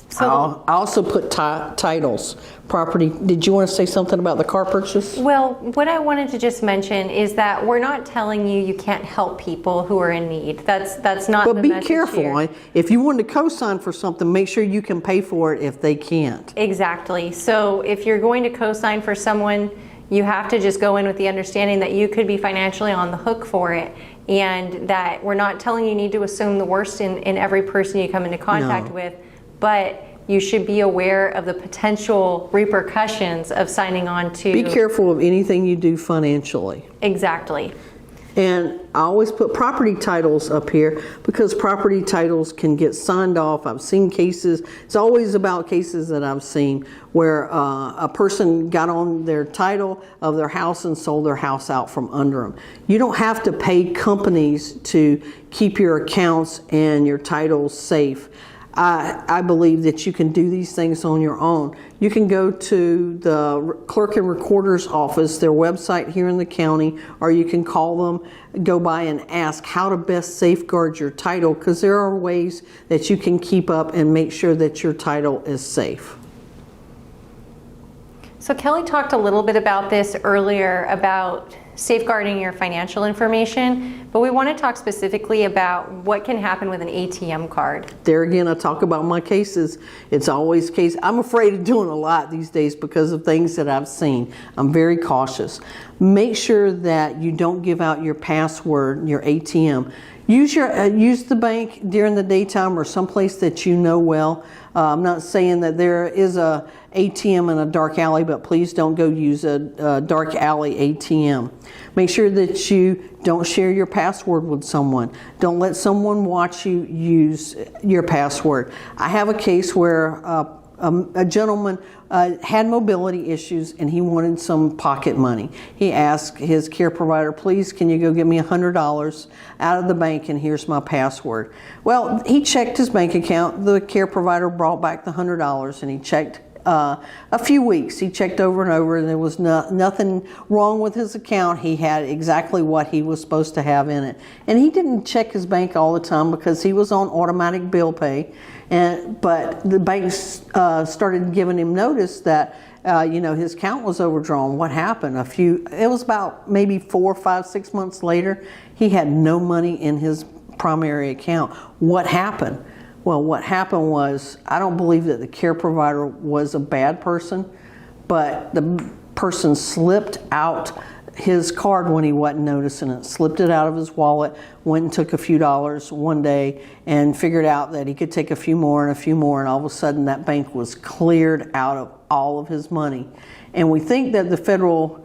Speaker 2: So I also put titles, property. Did you want to say something about the car purchase?
Speaker 1: Well, what I wanted to just mention is that we're not telling you can't help people who are in need. That's not the message here. But be careful.
Speaker 2: If you want to co-sign for something, make sure you can pay for it if they can't.
Speaker 1: Exactly. So if you're going to co-sign for someone, you have to just go in with the understanding that you could be financially on the hook for it, and that we're not telling you need to assume the worst in every person you come into contact with. But you should be aware of the potential repercussions of signing on to...
Speaker 2: Be careful of anything you do financially.
Speaker 1: Exactly.
Speaker 2: And I always put property titles up here because property titles can get signed off. I've seen cases, it's always about cases that I've seen where a person got on their title of their house and sold their house out from under them. You don't have to pay companies to keep your accounts and your titles safe. I believe that you can do these things on your own. You can go to the clerk and recorder's office, their website here in the county, or you can call them, go by and ask how to best safeguard your title, because there are ways that you can keep up and make sure that your title is safe.
Speaker 1: So Kelly talked a little bit about this earlier about safeguarding your financial information, but we want to talk specifically about what can happen with an ATM card.
Speaker 2: There again, I talk about my cases. It's always case. I'm afraid of doing a lot these days because of things that I've seen. I'm very cautious. Make sure that you don't give out your password, your ATM. Use the bank during the daytime or someplace that you know well. I'm not saying that there is a ATM in a dark alley, but please don't go use a dark alley ATM. Make sure that you don't share your password with someone. Don't let someone watch you use your password. I have a case where a gentleman had mobility issues and he wanted some pocket money. He asked his care provider, please, can you go get me $100 out of the bank and here's my password. Well, he checked his bank account. The care provider brought back the $100 and he checked a few weeks. He checked over and over and there was nothing wrong with his account. He had exactly what he was supposed to have in it. And he didn't check his bank all the time because he was on automatic bill pay. But the banks started giving him notice that his account was overdrawn. What happened? It was about maybe 4, 5, 6 months later, he had no money in his primary account. What happened? Well, what happened was, I don't believe that the care provider was a bad person, but the person slipped out his card when he wasn't noticing it, slipped it out of his wallet, went and took a few dollars one day and figured out that he could take a few more, and all of a sudden that bank was cleared out of all of his money. And we think that the federal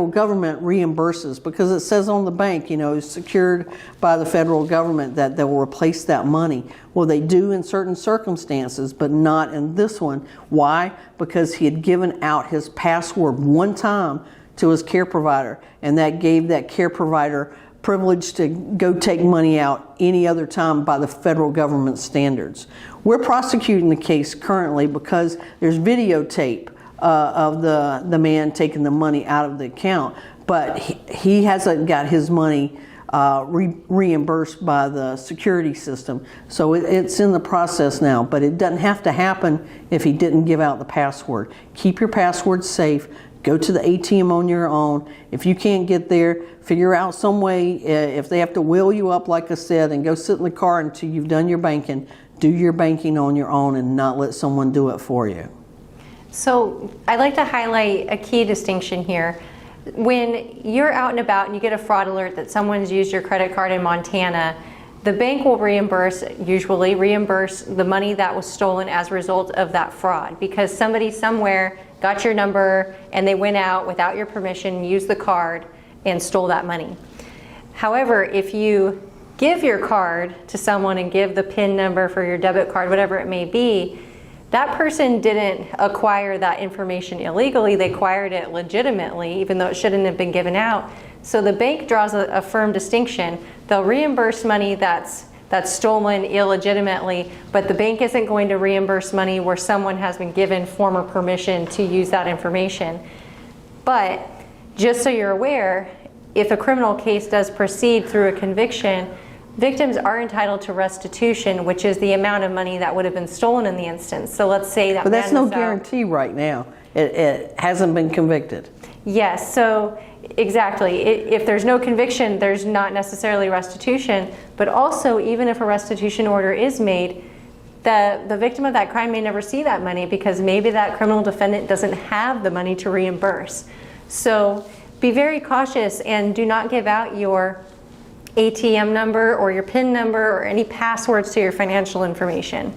Speaker 2: government reimburses because it says on the bank, secured by the federal government, that they will replace that money. Well, they do in certain circumstances, but not in this one. Why? Because he had given out his password one time to his care provider, and that gave that care provider privilege to go take money out any other time by the federal government standards. We're prosecuting the case currently because there's videotape of the man taking the money out of the account, but he hasn't got his money reimbursed by the security system. So it's in the process now, but it doesn't have to happen if he didn't give out the password. Keep your password safe. Go to the ATM on your own. If you can't get there, figure out some way. If they have to wheel you up, like I said, and go sit in the car until you've done your banking, do your banking on your own and not let someone do it for you.
Speaker 1: So I'd like to highlight a key distinction here. When you're out and about and you get a fraud alert that someone's used your credit card in Montana, the bank will usually reimburse the money that was stolen as a result of that fraud, because somebody somewhere got your number and they went out without your permission, used the card, and stole that money. However, if you give your card to someone and give the PIN number for your debit card, whatever it may be, that person didn't acquire that information illegally. They acquired it legitimately, even though it shouldn't have been given out. So the bank draws a firm distinction. They'll reimburse money that's stolen illegitimately, but the bank isn't going to reimburse money where someone has been given former permission to use that information. But just so you're aware, if a criminal case does proceed through a conviction, victims are entitled to restitution, which is the amount of money that would have been stolen in the instance. So let's say that.
Speaker 2: But that's no guarantee right now. It hasn't been convicted. Yes,
Speaker 1: so exactly. If there's no conviction, there's not necessarily restitution. But also, even if a restitution order is made, the victim of that crime may never see that money because maybe that criminal defendant doesn't have the money to reimburse. So be very cautious and do not give out your ATM number or your PIN number or any passwords to your financial information.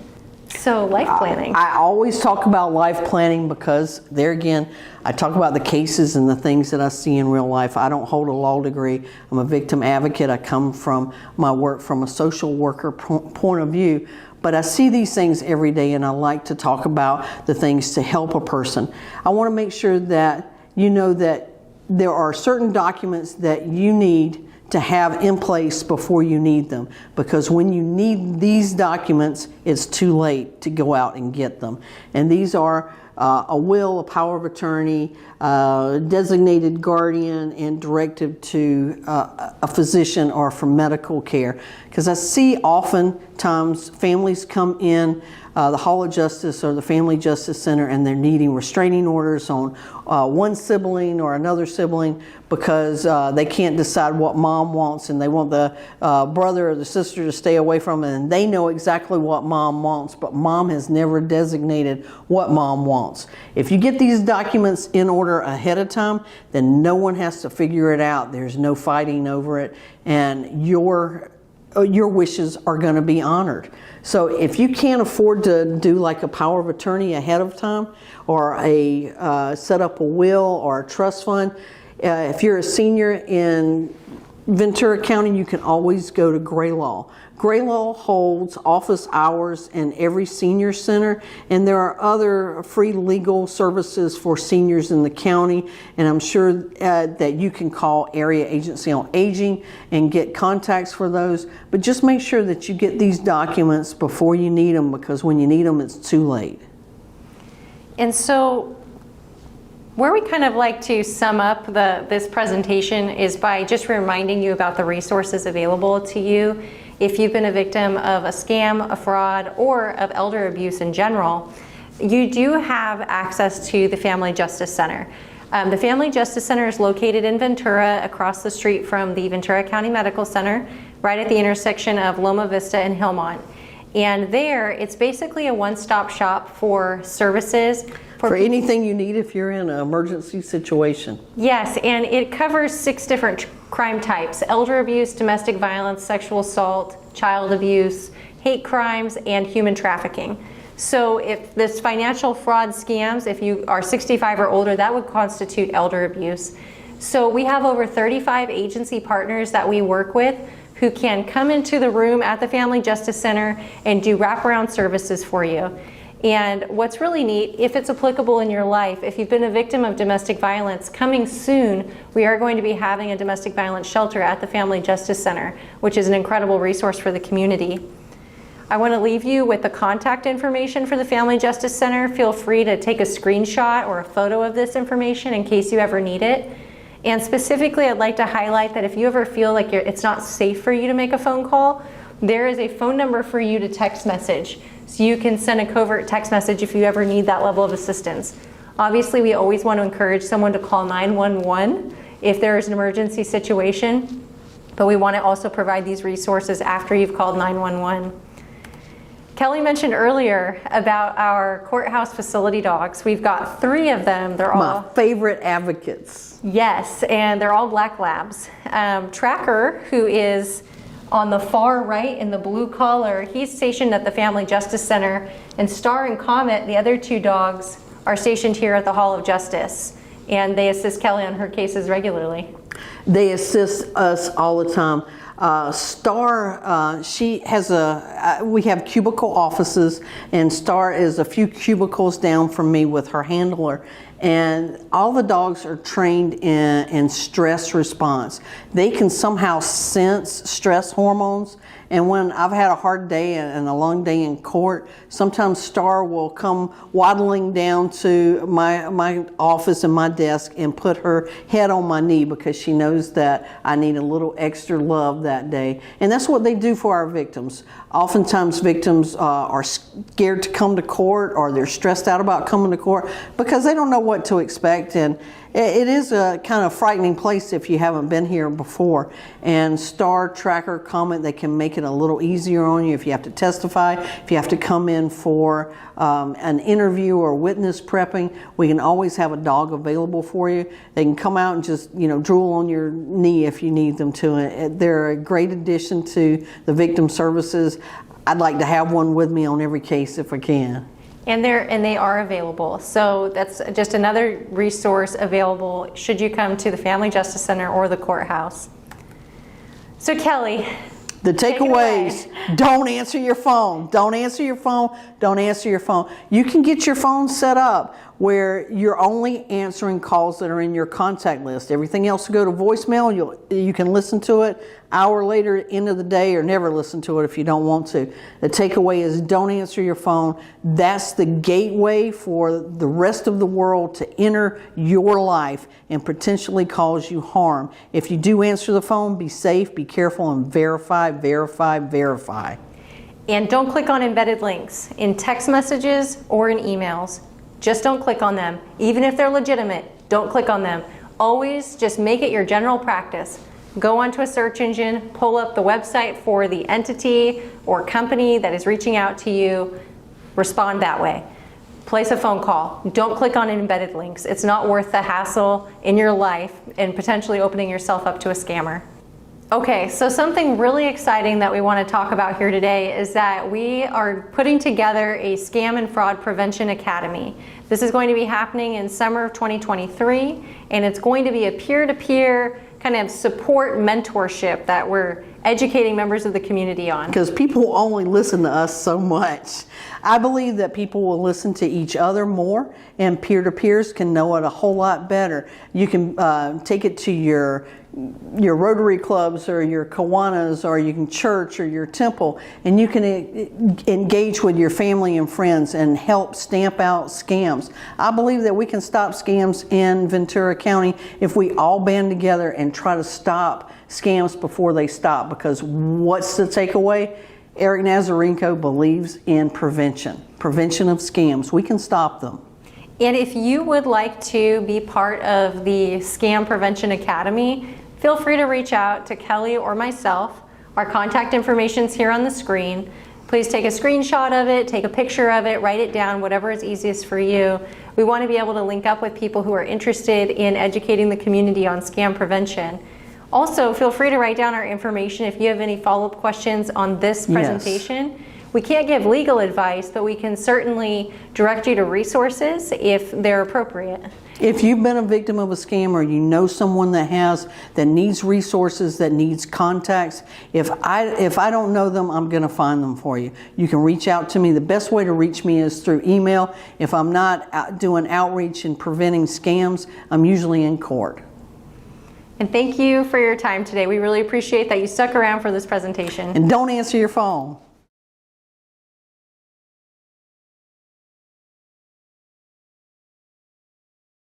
Speaker 1: So life planning.
Speaker 2: I always talk about life planning because there again, I talk about the cases and the things that I see in real life. I don't hold a law degree. I'm a victim advocate. I come from my work from a social worker point of view. But I see these things every day, and I like to talk about the things to help a person. I want to make sure that you know that there are certain documents that you need to have in place before you need them, because when you need these documents, it's too late to go out and get them. And these are a will, a power of attorney, designated guardian, and directive to a physician or for medical care. Because I see oftentimes families come in the Hall of Justice or the Family Justice Center, and they're needing restraining orders on one sibling or another sibling because they can't decide what mom wants, and they want the brother or the sister to stay away from it, and they know exactly what mom wants, but mom has never designated what mom wants. If you get these documents in order ahead of time, then no one has to figure it out. There's no fighting over it, and your wishes are going to be honored. So if you can't afford to do like a power of attorney ahead of time, or set up a will or a trust fund, if you're a senior in Ventura County, you can always go to Gray Law. Gray Law holds office hours in every senior center, and there are other free legal services for seniors in the county, and I'm sure that you can call Area Agency on Aging and get contacts for those. But just make sure that you get these documents before you need them, because when you need them, it's too late.
Speaker 1: And so where we kind of like to sum up this presentation is by just reminding you about the resources available to you if you've been a victim of a scam, a fraud, or of elder abuse in general. You do have access to the Family Justice Center. The Family Justice Center is located in Ventura, across the street from the Ventura County Medical Center, right at the intersection of Loma Vista and Hillmont. And there, it's basically a one-stop shop for services.
Speaker 2: For anything you need if you're in an emergency situation.
Speaker 1: Yes, and it covers 6 different crime types: elder abuse, domestic violence, sexual assault, child abuse, hate crimes, and human trafficking. So if this financial fraud scams, if you are 65 or older, that would constitute elder abuse. So we have over 35 agency partners that we work with who can come into the room at the Family Justice Center and do wraparound services for you. And what's really neat, if it's applicable in your life, if you've been a victim of domestic violence, coming soon, we are going to be having a domestic violence shelter at the Family Justice Center, which is an incredible resource for the community. I want to leave you with the contact information for the Family Justice Center. Feel free to take a screenshot or a photo of this information in case you ever need it. And specifically, I'd like to highlight that if you ever feel like it's not safe for you to make a phone call, there is a phone number for you to text message. So you can send a covert text message if you ever need that level of assistance. Obviously, we always want to encourage someone to call 911 if there is an emergency situation, but we want to also provide these resources after you've called 911. Kelly mentioned earlier about our courthouse facility dogs. We've got 3 of them. They're all
Speaker 2: my favorite advocates.
Speaker 1: Yes, and they're all black labs. Tracker, who is on the far right in the blue collar, he's stationed at the Family Justice Center, and Star and Comet, the other 2 dogs, are stationed here at the Hall of Justice, and they assist Kelly on her cases regularly.
Speaker 2: They assist us all the time. Star, she has we have cubicle offices, and Star is a few cubicles down from me with her handler. And all the dogs are trained in stress response. They can somehow sense stress hormones. And when I've had a hard day and a long day in court, sometimes Star will come waddling down to my office and my desk and put her head on my knee because she knows that I need a little extra love that day. And that's what they do for our victims. Oftentimes victims are scared to come to court, or they're stressed out about coming to court because they don't know what to expect. And it is a kind of frightening place if you haven't been here before. And Star, Tracker, Comet, they can make it a little easier on you if you have to testify, if you have to come in for an interview or witness prepping. We can always have a dog available for you. They can come out and just, drool on your knee if you need them to. They're a great addition to the victim services. I'd like to have one with me on every case if I can.
Speaker 1: And they are available. So that's just another resource available should you come to the Family Justice Center or the courthouse. So Kelly,
Speaker 2: The
Speaker 1: take it
Speaker 2: takeaways:
Speaker 1: away.
Speaker 2: don't answer your phone. Don't answer your phone. Don't answer your phone. You can get your phone set up where you're only answering calls that are in your contact list. Everything else will go to voicemail. You can listen to it hour later, end of the day, or never listen to it if you don't want to. The takeaway is don't answer your phone. That's the gateway for the rest of the world to enter your life and potentially cause you harm. If you do answer the phone, be safe, be careful, and verify, verify, verify.
Speaker 1: And don't click on embedded links in text messages or in emails. Just don't click on them. Even if they're legitimate, don't click on them. Always just make it your general practice. Go onto a search engine, pull up the website for the entity or company that is reaching out to you, respond that way. Place a phone call. Don't click on embedded links. It's not worth the hassle in your life and potentially opening yourself up to a scammer. Okay, so something really exciting that we want to talk about here today is that we are putting together a Scam and Fraud Prevention Academy. This is going to be happening in summer of 2023, and it's going to be a peer-to-peer kind of support mentorship that we're educating members of the community on.
Speaker 2: Because people only listen to us so much. I believe that people will listen to each other more, and peer-to-peers can know it a whole lot better. You can take it to your Rotary clubs or your Kiwanis or you can church or your temple, and you can engage with your family and friends and help stamp out scams. I believe that we can stop scams in Ventura County if we all band together and try to stop scams before they stop, because what's the takeaway? Eric Nazarenko believes in prevention of scams. We can stop them.
Speaker 1: And if you would like to be part of the Scam Prevention Academy, feel free to reach out to Kelly or myself. Our contact information is here on the screen. Please take a screenshot of it, take a picture of it, write it down, whatever is easiest for you. We want to be able to link up with people who are interested in educating the community on scam prevention. Also, feel free to write down our information if you have any follow-up questions on this presentation. Yes. We can't give legal advice, but we can certainly direct you to resources if they're appropriate.
Speaker 2: If you've been a victim of a scam or you know someone that needs resources, that needs contacts, if I don't know them, I'm going to find them for you. You can reach out to me. The best way to reach me is through email. If I'm not doing outreach and preventing scams, I'm usually in court.
Speaker 1: And thank you for your time today. We really appreciate that you stuck around for this presentation.
Speaker 2: And don't answer your phone.